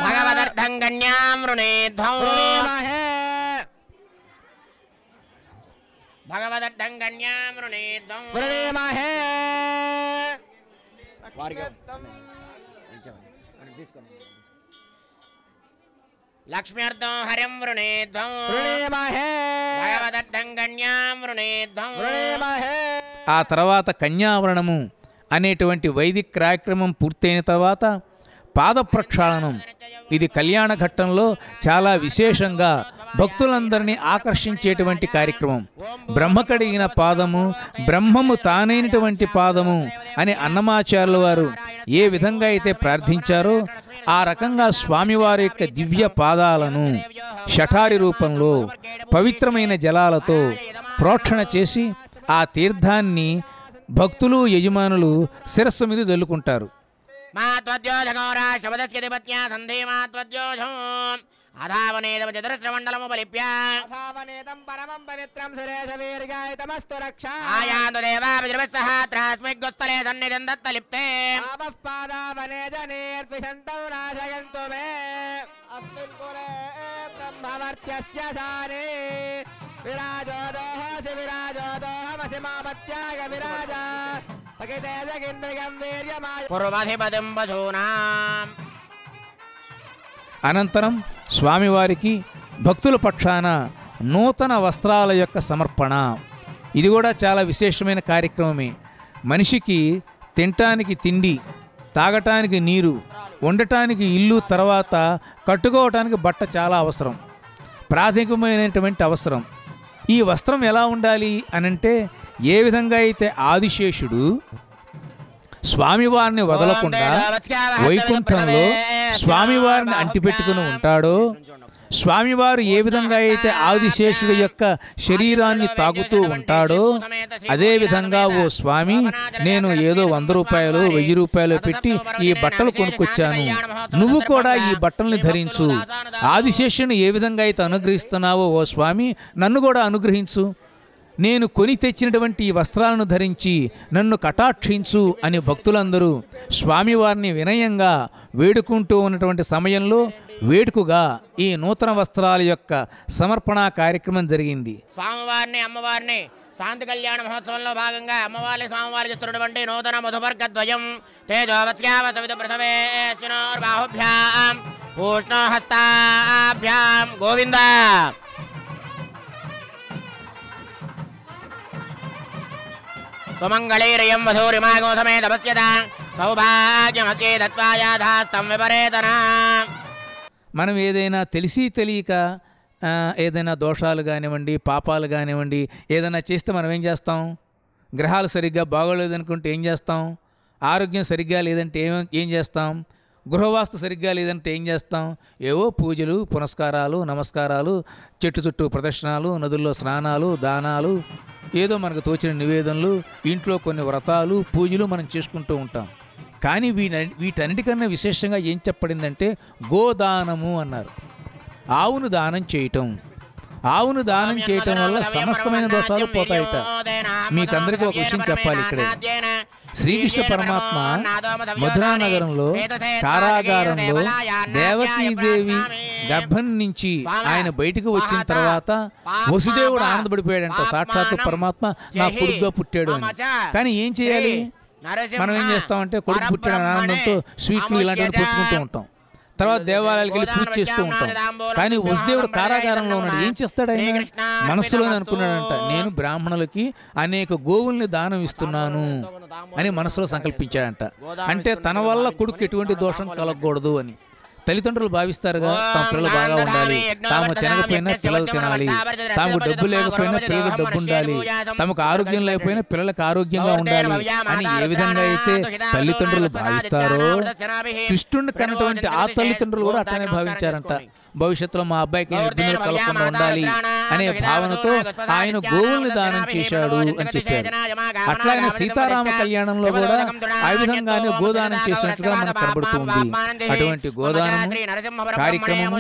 భగవదర్థం కన్యాం వృణీధ్వం वृणीमहे భగవదర్థం కన్యాం వృణీధ్వం वृणीमहे లక్ష్మ్యర్థం హరిం వృణేధ్వం వృణీమహే భగవదర్థం కన్యాం వృణేధ్వం వృణీమహే. ఆ తర్వాత కన్యావరణము అనేటువంటి వైదిక కార్యక్రమం పూర్తయిన తర్వాత పాద ప్రక్షాళనం. ఇది కళ్యాణ ఘట్టంలో చాలా విశేషంగా భక్తులందరినీ ఆకర్షించేటువంటి కార్యక్రమం. బ్రహ్మ కడిగిన పాదము, బ్రహ్మము తానైనటువంటి పాదము అని అన్నమాచార్యుల వారు ఏ విధంగా అయితే ప్రార్థించారో ఆ రకంగా స్వామివారి యొక్క దివ్య పాదాలను షఠారి రూపంలో పవిత్రమైన జలాలతో ప్రోక్షణ చేసి ఆ తీర్థాన్ని భక్తులు యజమానులు శిరస్సు మీద జల్లుకుంటారు. మా త్వద్యోజగౌరాశ్రవదస్యతిపత్యా సంధి మా త్వద్యోజం అధావనేదమ చతురస్రమండలముపలిప్య అథావనేతం పరమం పవిత్రం సురేశ వీర్గాయతమస్తు రక్షా. ఆయాంతు దేవాభిద్రవస్సహాత్రాస్మిగ్గుస్థలే సన్నిధిం దత్తలిప్తే ఆపః పాదావనే జనేర్ద్విషంతం నాశయంతు మే. అస్మిన్ కులే బ్రహ్మవర్త్యస్య సానే విరాజోదోహసి విరాజోదోహమసి మాపత్యాగ విరాజా పకితేజగింద్రియం వీర్యమాయ. పూర్వధిపతిం పశూనాం. అనంతరం స్వామివారికి భక్తుల పక్షాన నూతన వస్త్రాల యొక్క సమర్పణ. ఇది కూడా చాలా విశేషమైన కార్యక్రమమే. మనిషికి తినటానికి తిండి, తాగటానికి నీరు, ఉండటానికి ఇల్లు, తర్వాత కట్టుకోవటానికి బట్ట చాలా అవసరం, ప్రాథమికమైనటువంటి అవసరం. ఈ వస్త్రం ఎలా ఉండాలి అనంటే ఏ విధంగా అయితే ఆదిశేషుడు స్వామివారిని వదలకుండా వైకుంఠంలో స్వామివారిని అంటిపెట్టుకుని ఉంటాడో, స్వామివారు ఏ విధంగా అయితే ఆదిశేషుడు యొక్క శరీరాన్ని తాకుతూ ఉంటాడో, అదేవిధంగా ఓ స్వామి, నేను ఏదో 100 రూపాయలు 1000 రూపాయలు పెట్టి ఈ బట్టలు కొనుక్కొచ్చాను, నువ్వు కూడా ఈ బట్టల్ని ధరించు. ఆదిశేషుని ఏ విధంగా అయితే అనుగ్రహిస్తున్నావో ఓ స్వామి, నన్ను కూడా అనుగ్రహించు. నేను కొని తెచ్చినటువంటి ఈ వస్త్రాలను ధరించి నన్ను కటాక్షించు అని భక్తులందరూ స్వామివారిని వినయంగా వేడుకుంటూ ఉన్నటువంటి సమయంలో వేడుకగా ఈ నూతన వస్త్రాల యొక్క సమర్పణ కార్యక్రమం జరిగింది. స్వామివారిని అమ్మవారిని శాంతి కళ్యాణ మహోత్సవంలో భాగంగా అమ్మవారి స్వామివారికి ఇస్తున్నటువంటి నూతన మధువర్గద్వయం తేజోవత్స్యావసవిధ పృథవేశ్వనోర్బాహుభ్యాం పూష్ణోహస్తాభ్యాం గోవింద. సుమంగళైరయం వధూరిమాగో సమేత పశ్యత సౌభాగ్యమస్యే దత్వాయాధాస్తం విపరేతనా. మనం ఏదైనా తెలిసి తెలియక ఏదైనా దోషాలు కానివ్వండి, పాపాలు కానివ్వండి, ఏదైనా చేస్తే మనం ఏం చేస్తాం? గ్రహాలు సరిగ్గా బాగోలేదనుకుంటే ఏం చేస్తాం? ఆరోగ్యం సరిగ్గా లేదంటే ఏం చేస్తాం? గృహవాస్తు సరిగ్గా లేదంటే ఏం చేస్తాం? ఏవో పూజలు, పునస్కారాలు, నమస్కారాలు, చెట్టు చుట్టూ ప్రదర్శనలు, నదుల్లో స్నానాలు, దానాలు, ఏదో మనకు తోచిన నివేదనలు, ఇంట్లో కొన్ని వ్రతాలు, పూజలు మనం చేసుకుంటూ ఉంటాం. కానీ వీటన్నిటికన్నా విశేషంగా ఏం చెప్పబడిందంటే గోదానము అన్నారు. ఆవును దానం చేయటం. ఆవును దానం చేయటం వల్ల సమస్తమైన దోషాలు పోతాయిట. మీకందరికీ ఒక విషయం చెప్పాలి. ఇక్కడే శ్రీకృష్ణ పరమాత్మ మధురా నగరంలో కారాగారంలో దేవకీదేవి గర్భం నుంచి ఆయన బయటకు వచ్చిన తర్వాత వసుదేవుడు ఆనందపడిపోయాడంట. సాక్షాత్తు పరమాత్మ నా కొడుకుగా పుట్టాడు అని. కానీ ఏం చేయాలి? మనం ఏం చేస్తామంటే కొడుకు పుట్టిన ఆనందంతో స్వీట్లు ఇలాంటివన్నీ పుచ్చుకుంటూ ఉంటాం. తర్వాత దేవాలయాలకు వెళ్ళి పూజ చేస్తూ ఉంటాం. కానీ వసుదేవుడు కారాగారంలో ఉన్నాడు. ఏం చేస్తాడు ఆయన? మనసులోనే అనుకున్నాడంట, నేను బ్రాహ్మణులకి అనేక గోవుల్ని దానం ఇస్తున్నాను అని మనసులో సంకల్పించాడంట. అంటే తన వల్ల కొడుకు ఎటువంటి దోషం కలగకూడదు అని. తల్లిదండ్రులు భావిస్తారుగా, తమ పిల్లలు బాగా ఉండాలి, తాము తినకపోయినా పిల్లలు తినాలి, తాము డబ్బు లేకపోయినా పిల్లలకు డబ్బు ఉండాలి, తమకు ఆరోగ్యం లేకపోయినా పిల్లలకు ఆరోగ్యంగా ఉండాలి అని ఏ విధంగా అయితే తల్లిదండ్రులు భావిస్తారో, కృష్ణుడిని కన్నటువంటి ఆ తల్లిదండ్రులు కూడా అట్లనే భావించారంట. భవిష్యత్తులో మా అబ్బాయికి ఇబ్బందులు కలగకుండా ఉండాలి అనే భావనతో ఆయన గోవుల్ని దానం చేశాడు అని చెప్పారు. అట్లాగే సీతారామ కళ్యాణంలో కూడా ఆ విధంగానే గోదానం చేసినట్టుగా మనకు కనబడుతుంది. అటువంటి గోదానం కార్యక్రమం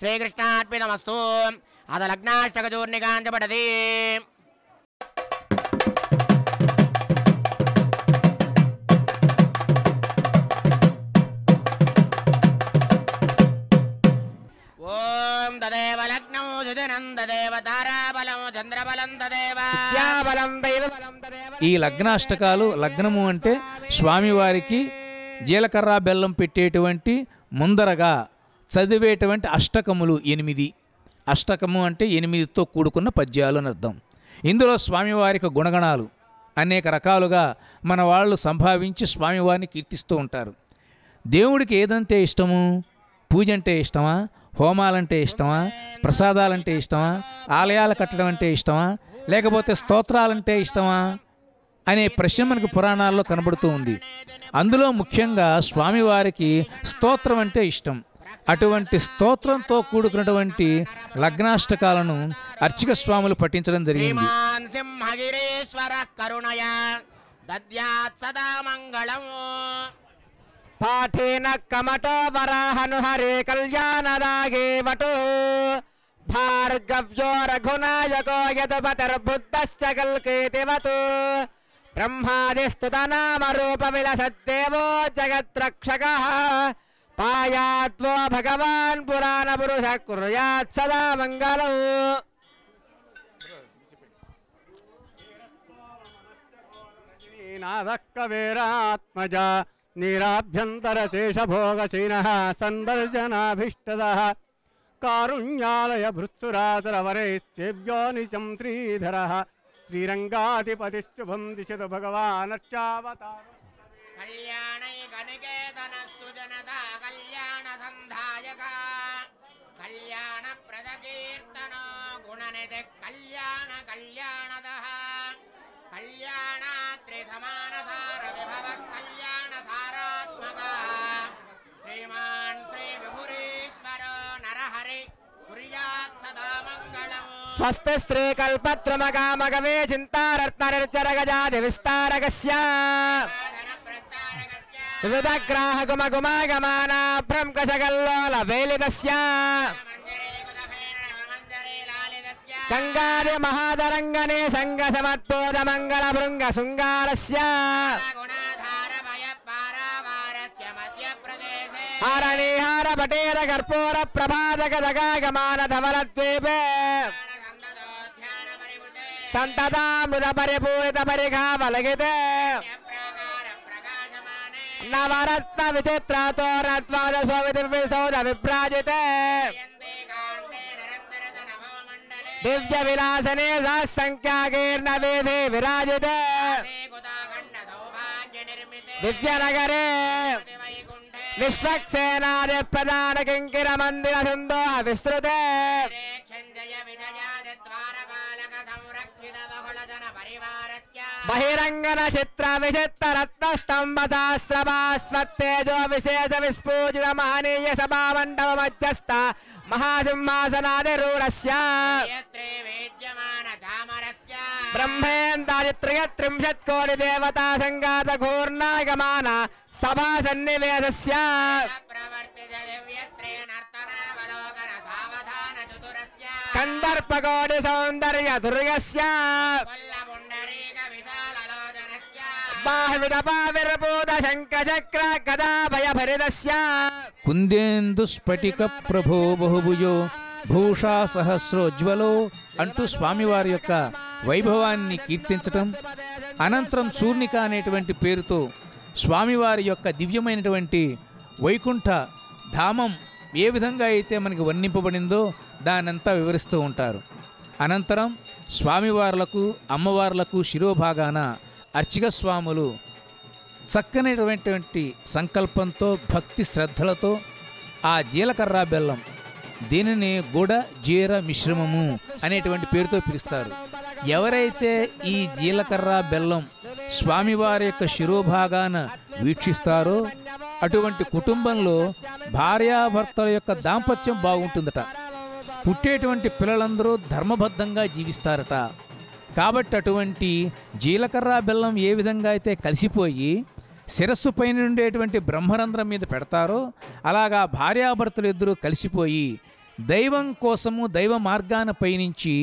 శ్రీకృష్ణార్పితమస్తు. అద లగ్నాష్టకచూర్ణికాంచపడది. ఓం తదేవ లగ్నో సుజన బలం తదేవ తారాబలం చంద్రబలం తదేవ విద్యాబలం దైవబలం తదేవ. ఈ లగ్నాష్టకాలు, లగ్నము అంటే స్వామివారికి జీలకర్ర బెల్లం పెట్టేటువంటి ముందరగా చదివేటువంటి అష్టకములు 8. అష్టకము అంటే 8తో కూడుకున్న పద్యాలు అని అర్థం. ఇందులో స్వామివారికి గుణగణాలు అనేక రకాలుగా మన వాళ్ళు సంభావించి స్వామివారిని కీర్తిస్తూ ఉంటారు. దేవుడికి ఏదంటే ఇష్టము? పూజ అంటే ఇష్టమా? హోమాలంటే ఇష్టమా? ప్రసాదాలంటే ఇష్టమా? ఆలయాలు కట్టడం అంటే ఇష్టమా? లేకపోతే స్తోత్రాలంటే ఇష్టమా అనే ప్రశ్న మనకు పురాణాల్లో కనబడుతూ ఉంది. అందులో ముఖ్యంగా స్వామివారికి స్తోత్రం అంటే ఇష్టం. అటువంటి స్తోత్రంతో కూడుకున్నటువంటి లగ్నాష్టకాలను అర్చక స్వాములు పఠించడం జరిగింది. శ్రీమాన్ సింహగిరీశ్వర కరుణయ దద్యాత్ సదా మంగళం పాఠేన కమటో వరాహను హరే కళ్యాణదాగే వటు భార్గవ్యో రఘునాయకో యదుపతిర్బుద్ధశ్చ కల్కేతివతు బ్రహ్మాదిస్తుతనామరూప విలసద్దేవో జగద్రక్షకః పాయాత్వో భగవాన్ పురాణ పురుష కుర్యాత్ సదా మంగళం. నాదక్కవేరాత్మజ నీరాభ్యంతరశేషభోగశీనః సందర్శనాభీష్టదః కారుణ్యాలయ భృత్సురాసురవరైస్సేవ్యో నిత్యం శ్రీధరः శ్రీరంగాధిపతిశుభం దిశతు భగవానర్చావతార కళ్యాణైకనికేతన సుజనత కళ్యాణ సంధాయక కళ్యాణ ప్రదకీర్తనో గుణనిధి కళ్యాణ కళ్యాణదః కళ్యాణాత్రి సమానసార విభవ కళ్యాణ సారాత్మక శ్రీమాన్ శ్రీ విభురీశ్వరో నరహరి కుర్యాత్ సదా మంగళం. స్వస్తి శ్రీ కల్పత్రమగామగమే చింతారత్ననిర్జరగజాది విస్తారకస్య వివిధ గ్రాహ గుమ గుమాగమానా భ్రంకశగల్లోల వేలితస్య గంగాది మహాదరంగనే సంగ సమత్పోద మంగళ భృంగ శృంగారస్య హరణీహార పటేర కర్పూర ప్రభాతక దగాగమాన ధవల ద్వీపే సంతతామృత పరిపూరిత పరిఘావలగితే నవరత్న విచిత్రతో రత్వాద శోభిత విసౌద విభ్రాజితే దివ్య విలాసనే సంఖ్యాకీర్ణ వీధి విరాజితే దివ్యనగరే విశ్వక్సేనాది ప్రధాన కింకిర మందిర సింధోహ విస్తృతే బహిరంగన చిత్ర విచిత్ర రత్న స్తంభ సహస్రభాస్వత్తేజో విశేష విస్ఫూజిత మహనీయ సభామండప మధ్యస్థ మహాసింహాసనాదిరూఢస్య బ్రహ్మేంద్రాదిత్రయత్రింశత్ కోటి దేవతా సంఘాత ఘూర్ణాగమాన సభా సన్నివేశస్య కందర్పకోటి సౌందర్య దుర్గస్య బాహ్విడపావిర్భూత శంఖచక్ర గదాభయభరితస్య కుందేందు స్ఫటిక ప్రభో బహుభుజో భూషా సహస్రోజ్వలో అంటూ స్వామివారి యొక్క వైభవాన్ని కీర్తించటం, అనంతరం చూర్ణిక అనేటువంటి పేరుతో స్వామివారి యొక్క దివ్యమైనటువంటి వైకుంఠ ధామం ఏ విధంగా అయితే మనకి వర్ణింపబడిందో దానంతా వివరిస్తూ ఉంటారు. అనంతరం స్వామివార్లకు అమ్మవార్లకు శిరోభాగాన అర్చక స్వాములు చక్కనటువంటి సంకల్పంతో భక్తి శ్రద్ధలతో ఆ జీలకర్ర బెల్లం, దీనిని గుడ జీర మిశ్రమము అనేటువంటి పేరుతో పిలుస్తారు. ఎవరైతే ఈ జీలకర్ర బెల్లం స్వామివారి యొక్క శిరోభాగాన వీక్షిస్తారో అటువంటి కుటుంబంలో భార్యాభర్తల యొక్క దాంపత్యం బాగుంటుందట. పుట్టేటువంటి పిల్లలందరూ ధర్మబద్ధంగా జీవిస్తారట. కాబట్టి అటువంటి జీలకర్ర బెల్లం ఏ విధంగా అయితే కలిసిపోయి శిరస్సు పైన ఉండేటువంటి బ్రహ్మరంధ్రం మీద పెడతారో అలాగా భార్యాభర్తలు ఇద్దరూ కలిసిపోయి దైవం కోసము దైవ మార్గాన పయనించి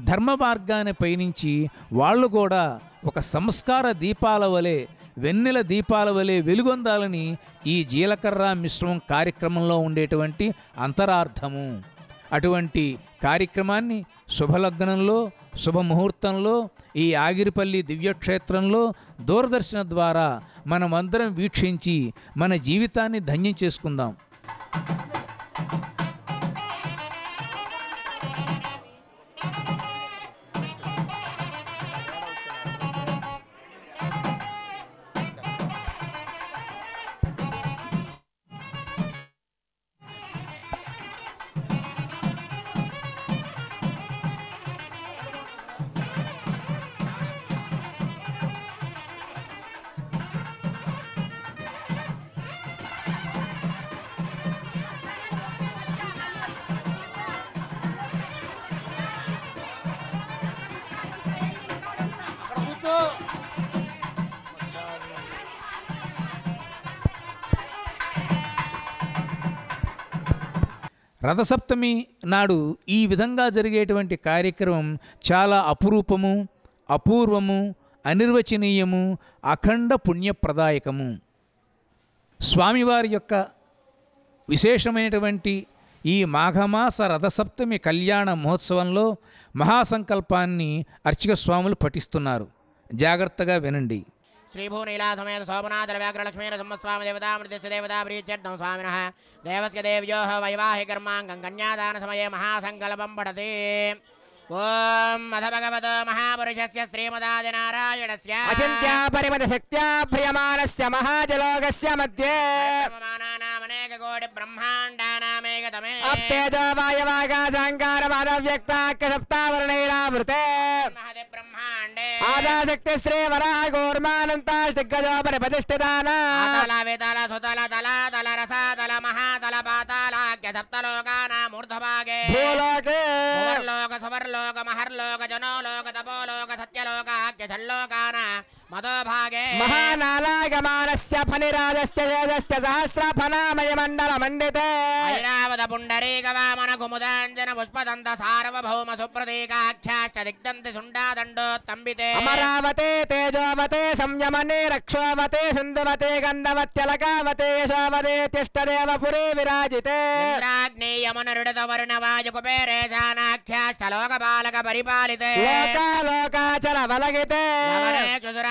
ధర్మ మార్గాన పయనించి వాళ్ళు కూడా ఒక సంస్కార దీపాల వలె వెన్నెల దీపాల వలె వెలుగొందాలని ఈ జీలకర్ర మిశ్రమం కార్యక్రమంలో ఉండేటువంటి అంతరార్థము. అటువంటి కార్యక్రమాన్ని శుభలగ్నంలో శుభముహూర్తంలో ఈ ఆగిరిపల్లి దివ్యక్షేత్రంలో దూరదర్శన ద్వారా మనమందరం వీక్షించి మన జీవితాన్ని ధన్యం చేసుకుందాం. రథసప్తమి నాడు ఈ విధంగా జరిగేటువంటి కార్యక్రమం చాలా అపురూపము, అపూర్వము, అనిర్వచనీయము, అఖండ పుణ్యప్రదాయకము. స్వామివారి యొక్క విశేషమైనటువంటి ఈ మాఘమాస రథసప్తమి కళ్యాణ మహోత్సవంలో మహాసంకల్పాన్ని అర్చక స్వాములు పఠిస్తున్నారు. జాగ్రత్తగా వినండి. श्रीभूनीला समेत सोमनाथ व्याघ्रलक्ष्मी नरसिंहस्वामी देवता मृत्यस्य देवता प्रीत्यर्थं स्वामिनः देवस्य देव्योः वैवाहिकर्माङ्गं कन्यादान समये महासङ्कल्पं पठति। ओम अथ भगवतो महापुरुषस्य श्रीमदादिनारायणस्य अचिन्त्या परिमतशक्त्या प्रियमाणस्य महाजलोकस्य मध्ये ब्रह्माणानामनेक कोटि ब्रह्माण्डानामेकतमे अप्तेजो वायवाकाशाङ्कारमादव्यक्ताख्य सप्तावर्णैरावृते महति ब्रह्माण्डे आदाशक्ति श्रीवराह घोर्मानन्ताष्टिग्गजो परिप्रतिष्ठिताना आतल वितल सुतल तल तल रस तल महातल पातालाख्य सप्तलोकानाम् ऊर्ध्वभागे भूलोके लोक सुवर्लोक महर्लोक जनोलोक तपोलोक सत्यलोकाख्य षल्लोकाना मदोभागे महानालागमानस्य फणिराजस्य तेजस्य सहस्रफणामयमण्डलमण्डिते ऐरावत पुण्डरीक वामन कुमुदाञ्जन पुष्पदन्त सार्वभौम सुप्रतीकाख्याश्च दिग्दन्ति शुण्डादण्डोत्तम्बिते अमरावते तेजोवते संयमने रक्षोवते सिन्धुवते गन्धवत्यलकावते यशोवते तिष्ठदेवपुरे विराजिते इन्द्राग्नेयमनरुडत वर्णवायुकुबेरेशानाख्याश्च लोकपालक परिपालिते लोकालोकाचल वलगिते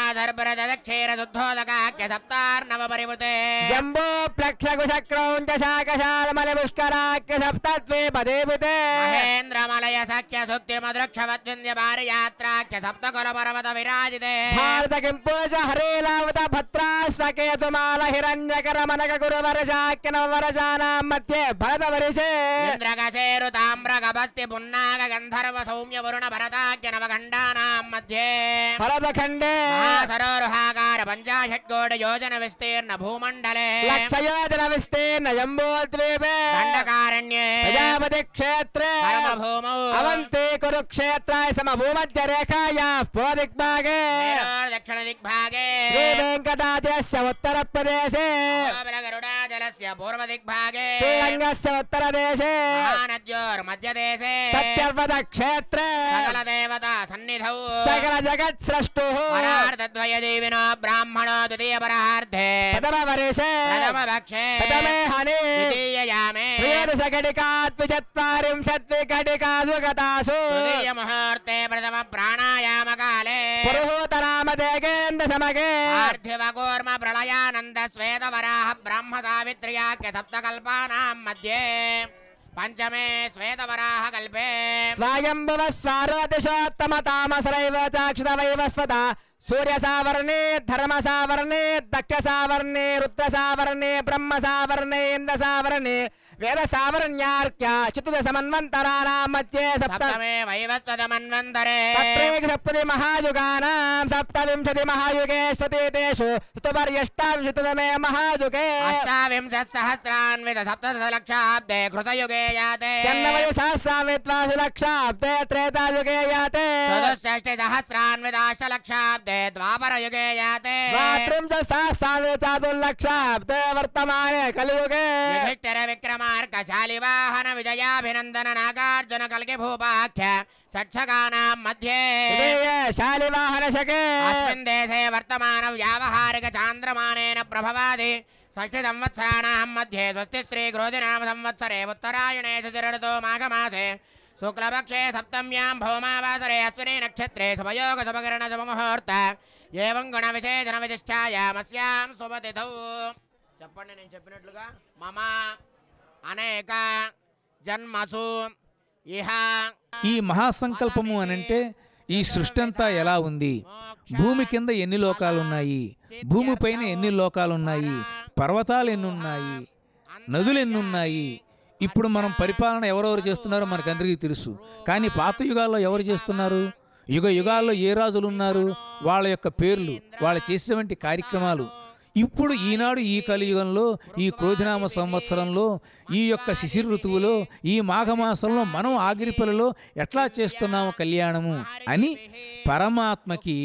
दक्षेर शुद्धोदकाख्य सप्तार्णव परिवृते जम्बो प्लक्षकुशक्रौञ्च शाकशालमलपुष्कराख्य सप्तद्वीपदेविते महेन्द्रमलय सख्य सुक्तिमदृक्षवद्विन्द्य पारियात्राख्य सप्तकुलपर्वत विराजिते भारत किम्पूज हरेलावत भद्राश्वकेतुमाल हिरण्यकरमनक गुरुवर्षाख्य नववर्षाणां मध्ये भरतवर्षे इन्द्रकशेरु ताम्रगभस्ति पुन्नाग गन्धर्व सौम्य वरुण भरताख्य नवखण्डानां मध्ये भरतखण्डे सरोरुहाकार 50 योजन विस्तीर्ण भूमण्डले लक्षयोजन विस्तीर्ण जम्बूद्वीपे दण्डकारण्ये प्रजापति क्षेत्रे कर्मभूमौ अवन्ति कुरुक्षेत्राय समभूमध्यरेखायाः पूर्वदिग्भागे दक्षिणदिग्भागे श्रीवेङ्कटाचलस्य उत्तरप्रदेशे गरुडाचलस्य पूर्वदिग्भागे श्रीरङ्गस्य उत्तरदेशे महानद्योर्मध्यदेशे सत्यव्रतक्षेत्रे सकलदेवता सन्निधौ सकलजगत्स्रष्टुः परार्धद्वयजीविनो ब्राह्मणो द्वितीयपरार्धे प्रथमवर्षे प्रथमपक्षे प्रथमे हनि द्वितीययामे त्रयोदशघटिकाद्विचत्विघटिकासु गतासु तृतीयमुहूर्ते प्रथम प्राणायामकाले पुरुहूतनामदेगेन्द्रसमगे पार्थिवकूर्म प्रलयानन्द श्वेतवराह ब्रह्म सावित्र्याख्य सप्तकल्पानां मध्ये पंचमे श्वेतवराह कल्पे स्वायंभुव स्वारोदिशोत्तमतामसरैव चाक्षुतवैवस्वता सूर्यसावर्णे धर्मसावर्णे दक्षसावर्णे रुद्रसावर्णे ब्रह्मसावर्णे इन्द्रसावर्णे वेदसावर्ण्यार्क्या चतुर्दशमन्वन्तराणां मध्ये सप्तमे वैवस्वतमन्वन्तरे तत्रैकसप्तति महायुगानां सप्तविंशति महायुगेष्वतीतेषु चतुर्वर्यष्टाविंशतितमे महायुगे अष्टाविंशत्सहस्रान्वित सप्तदशलक्षाब्दे कृतयुगे याते सहस्रान्वित्वासुलक्षाब्दे त्रेतायुगे याते चतुष्षष्टिसहस्रान्विताष्टलक्षाब्दे द्वापरयुगे याते द्वात्रिंशत्सहस्रान्वितादुर्लक्षाब्दे वर्तमाने कलियुगे युधिष्ठिर विक्रमार्कशालिवाहन विजयाभिनन्दन नागार्जुन कल्कि भूपाख्य षट्शकानां मध्ये शालिवाहन शके अस्मिन् देशे वर्तमान व्यावहारिक चान्द्रमानेन प्रभवादि షష్ఠి సంవత్సరాణాం మధ్యే స్వస్తి శ్రీ క్రోధినామ సంవత్సరే ఉత్తరాయణే శశిరతో మాఘమాసే శుక్లపక్షే సప్తమ్యాం భౌమావాసరే అశ్విని నక్షత్రే శుభయోగ శుభకరణ శుభముహూర్త ఏవం గుణ విశేషణ విశిష్టాయామస్యాం శుభతిథౌ. చెప్పండి నేను చెప్పినట్లుగా. మమ అనేక జన్మసు ఇహ. ఈ మహాసంకల్పము అనంటే ఈ సృష్టి అంతా ఎలా ఉంది, భూమి కింద ఎన్ని లోకాలున్నాయి, భూమిపైన ఎన్ని లోకాలున్నాయి, పర్వతాలు ఎన్నున్నాయి, నదులు ఎన్నున్నాయి. ఇప్పుడు మనం పరిపాలన ఎవరెవరు చేస్తున్నారో మనకందరికీ తెలుసు. కానీ పాత యుగాల్లో ఎవరు చేస్తున్నారు? యుగ యుగాల్లో ఏ రాజులు ఉన్నారు, వాళ్ళ యొక్క పేర్లు, వాళ్ళు చేసినటువంటి కార్యక్రమాలు. ఇప్పుడు ఈనాడు ఈ కలియుగంలో, ఈ క్రోధినామ సంవత్సరంలో, ఈ యొక్క శిశిర ఋతువులో, ఈ మాఘమాసంలో మనం ఆగిరిపల్లిలో ఎట్లా చేస్తున్నాము కళ్యాణము అని పరమాత్మకి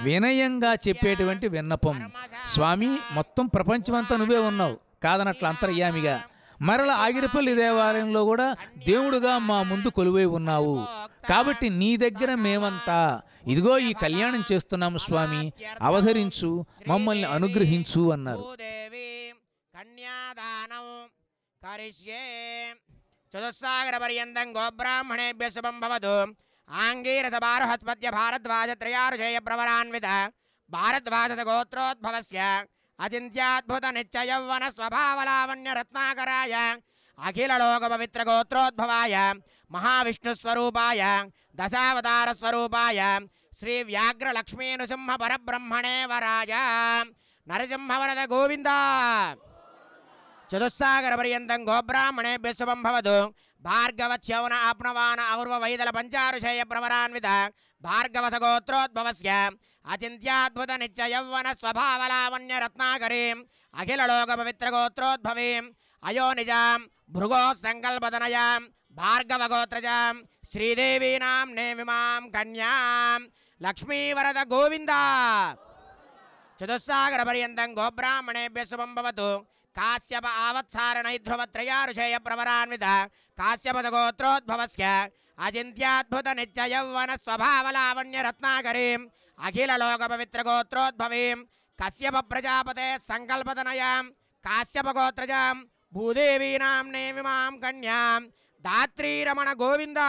వినయంగా చెప్పేటువంటి విన్నపం. స్వామి, మొత్తం ప్రపంచమంతా నువ్వే ఉన్నావు, కాదనట్ల అంతర్యామిగా. మరల ఆగిరిపల్లి దేవాలయంలో కూడా దేవుడుగా మా ముందు కొలువై ఉన్నావు. కాబట్టి నీ దగ్గర మేమంతా ఇదిగో ఈ కళ్యాణం చేస్తున్నాము స్వామి, అవతరించు, మమ్మల్ని అనుగ్రహించు అన్నారు. కన్యాదానం కరిష్యే. చతుస్సాగర పర్యంతం గోబ్రాహ్మణేభ్య శుభం భవతు. ఆంగీరస బారుహస్పత్య భారద్వాజ త్రయారుషేయ ప్రవరాన్విత భారద్వాజ గోత్రోద్భవస్య అచింత్యాద్భుత నిత్య యౌవన స్వభావలావణ్య రత్నాకరాయ అఖిల లోక పవిత్ర గోత్రోద్భవాయ మహావిష్ణుస్వరూపాయ దశావతార స్వరూపాయ శ్రీ వ్యాఘ్ర లక్ష్మీ నృసింహ పరబ్రహ్మణే వరాయ నరసింహవరద గోవింద. చతుస్సాగర పర్యంతం గోబ్రాహ్మణేభ్య శుభం భవతు. భార్గవచ్యవన ఆప్నవాన ఔర్వ వైదల పంచారుషేయ ప్రవరాన్విత భార్గవస గోత్రోద్భవస్య అచింత్యాద్భుత నిత్య యౌవన స్వభావలావణ్య రత్నాకరీ అఖిల లోక పవిత్ర గోత్రోద్భవీం అయో నిజాం భృగో సంకల్పతనయాం భార్గవ గోత్రజాం శ్రీదేవీనాం నేమిమాం కన్యాం లక్ష్మీవరద గోవింద. చతుస్సాగర పర్యంతం గోబ్రాహ్మణేభ్య శుభం భవతు. కాశ్యప ఆవత్సారణైధ్రువత్రయారుషేయ ప్రవరాన్విత కాశ్యపద గోత్రోద్భవస్య అచింత్యాద్భుత నిత్య యౌవన స్వభావలావణ్య రత్నాకరీం అఖిల లోక పవిత్ర గోత్రోద్భవీం కశ్యప ప్రజాపతే సంకల్పతనయాం కాశ్యప గోత్రజాం భూదేవీనాం నేమిమాం కన్యాం దాత్రీరమణ గోవింద.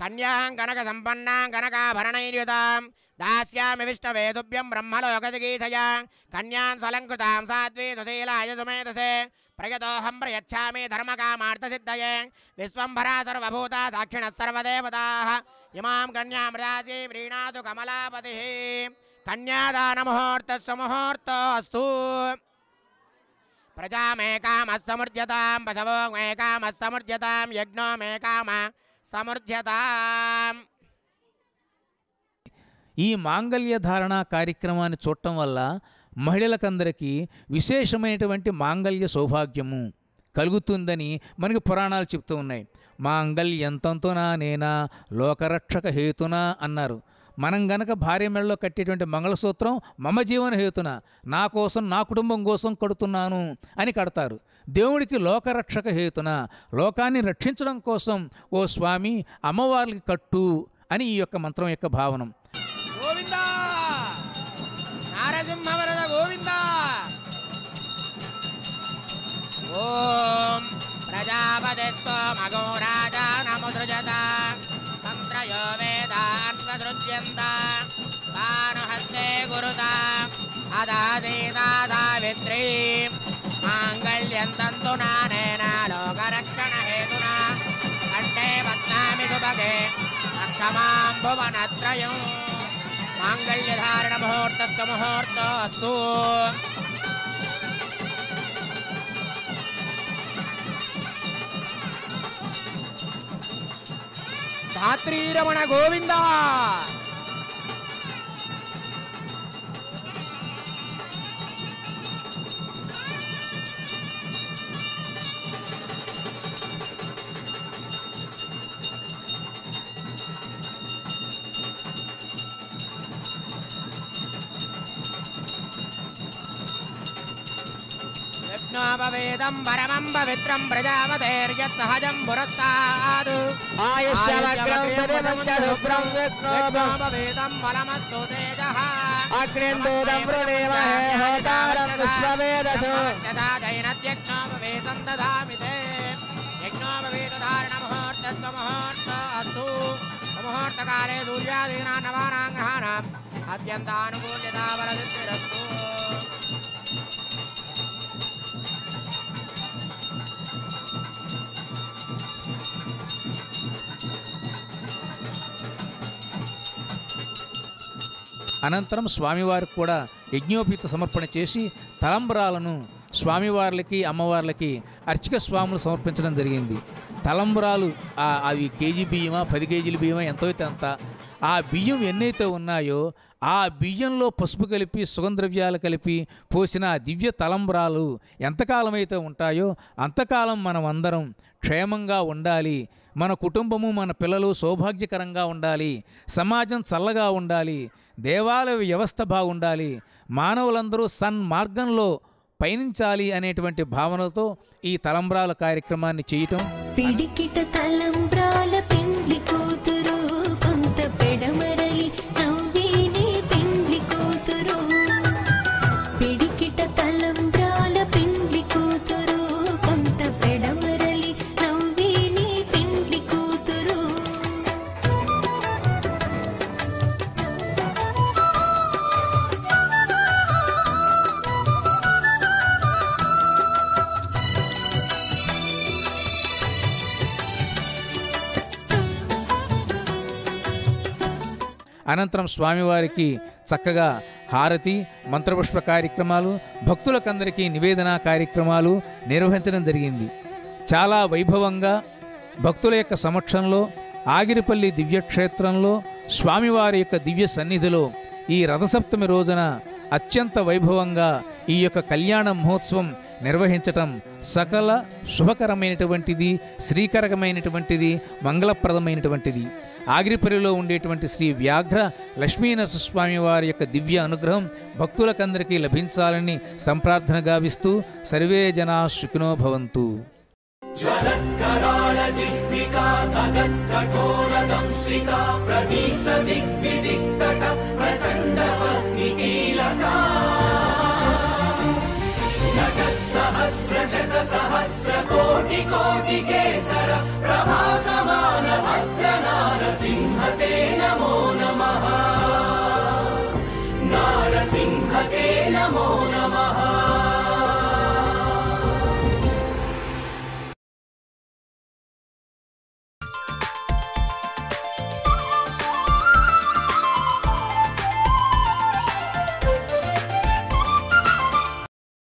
కన్యాం కనక సంపన్నాం కనకాభరణైర్యుతాం దాస్యామి విష్ణవేదుభ్యం బ్రహ్మలోకజగీషయా కన్యాం స్వలంకృతాం సాధ్వీ సుశీలాయ సుమేధసే ప్రయతోహం ప్రయచ్ఛామి ధర్మకామార్థసిద్ధయే విశ్వంభరా సర్వభూతా సాక్షిణః సర్వదేవతాః ఇమాం కన్యాం ప్రదాసి వ్రీణాతు కమలాపతిః. కన్యాదానముహూర్తः సుముహూర్తోऽస్తు. ప్రజామేకామः సమృజ్యతాం పశవో మేకామः సమృజ్యతాం యజ్ఞో మేకామः సమృజ్యతాం. ఈ మాంగళ్య ధారణ కార్యక్రమాన్ని చూడటం వల్ల మహిళలకందరికీ విశేషమైనటువంటి మాంగళ్య సౌభాగ్యము కలుగుతుందని మనకి పురాణాలు చెప్తూ ఉన్నాయి. మాంగళ్యంతంతునా నేనా లోకరక్షక హేతునా అన్నారు. మనం గనక భార్య మెడలో కట్టేటువంటి మంగళసూత్రం మమ జీవన హేతున, నా కోసం, నా కుటుంబం కోసం కడుతున్నాను అని కడతారు. దేవుడికి లోకరక్షక హేతున, లోకాన్ని రక్షించడం కోసం ఓ స్వామి అమ్మవారికి కట్టు అని ఈ యొక్క మంత్రం యొక్క భావనం. గోవింద నారసింహవరద గోవింద. ఓం ప్రజాపతిస్తో మగో రాజా నముసృజత తంత్రయో వేదాన్వసృజ్యంత తానుహస్తే గురుత అదాసీతా సావిత్రీ మాంగళ్యం తంతునా నేనా లోకరక్షణ హేతునా కంఠే బధ్నామి సుభగే రక్షమాం భువనత్రయం. మాంగళ్యధారణ ముహూర్తస్సు ముహూర్తోऽస్తు. ధాత్రీరమణ గోవింద. యజ్ఞో యజ్ఞోపవేదం పరమం పవిత్రం ప్రజాపతేర్యత్సహజం పురస్తాద్ ఆయుష్యమగ్రం ప్రతిమంచదుప్రం యజ్ఞోపవేదం బలమస్తు తేజః అగ్నిందూతం వృణీమహే హోతారం విశ్వవేదసు జైనత్యజ్ఞోపవేదం దదామి తే యజ్ఞోపవేదధారణ ముహూర్తస్వ ముహూర్త అస్తు ముహూర్తకాలే సూర్యాదీనా నవానాం గ్రహాణాం అత్యంతానుకూల్యతా బలసిద్ధిరస్తు. అనంతరం స్వామివారికి కూడా యజ్ఞోపీత సమర్పణ చేసి తలంబరాలను స్వామివార్లకి అమ్మవార్లకి అర్చక స్వాములు సమర్పించడం జరిగింది. తలంబరాలు అవి కేజీ బియ్యమా 10 కేజీల బియ్యమా ఎంతో అయితే అంత, ఆ బియ్యం ఎన్నైతే ఉన్నాయో ఆ బియ్యంలో పసుపు కలిపి సుగంధద్రవ్యాలు కలిపి పోసిన దివ్య తలంబరాలు ఎంతకాలం అయితే ఉంటాయో అంతకాలం మనం అందరం క్షేమంగా ఉండాలి, మన కుటుంబము మన పిల్లలు సౌభాగ్యకరంగా ఉండాలి, సమాజం చల్లగా ఉండాలి, దేవాలయ వ్యవస్థ బాగుండాలి, మానవులందరూ సన్మార్గంలో పయనించాలి అనేటువంటి భావనతో ఈ తలంబ్రాల కార్యక్రమాన్ని చేయటం. పిడికిట తలంబ్రాల పెండ్లి కూతురు కొంత పెడమరలి నవ్విని పెండ్లి కూతురు పిడికిట తలంబ్రాల పెండ్లి కూతురు కొంత పెడమరలి నవ్విని పెండ్లి కూతురు. అనంతరం స్వామివారికి చక్కగా హారతి మంత్రపుష్ప కార్యక్రమాలు భక్తులకందరికీ నివేదన కార్యక్రమాలు నిర్వహించడం జరిగింది. చాలా వైభవంగా భక్తుల యొక్క సమక్షంలో ఆగిరిపల్లి దివ్యక్షేత్రంలో స్వామివారి యొక్క దివ్య సన్నిధిలో ఈ రథసప్తమి రోజున అత్యంత వైభవంగా ఈ యొక్క కళ్యాణ మహోత్సవం నిర్వహించటం సకల శుభకరమైనటువంటిది, శ్రీకరమైనటువంటిది, మంగళప్రదమైనటువంటిది. ఆగిరిపల్లిలో ఉండేటువంటి శ్రీ వ్యాఘ్ర లక్ష్మీనరసింహస్వామి వారి యొక్క దివ్య అనుగ్రహం భక్తులకందరికీ లభించాలని సంప్రార్థన గావిస్తూ సర్వే జనా సుఖినో భవంతు. ज्वलत्कराळ जिह्विका तदत्कठोरदंश्रिका प्रदीप्त दिग्विदिक्तट प्रचण्डवह्निकीलका नटत्सहस्रशतसहस्रकोटिकोटिकेसर प्रभासमान भद्रनारसिंह ते नमो नमः.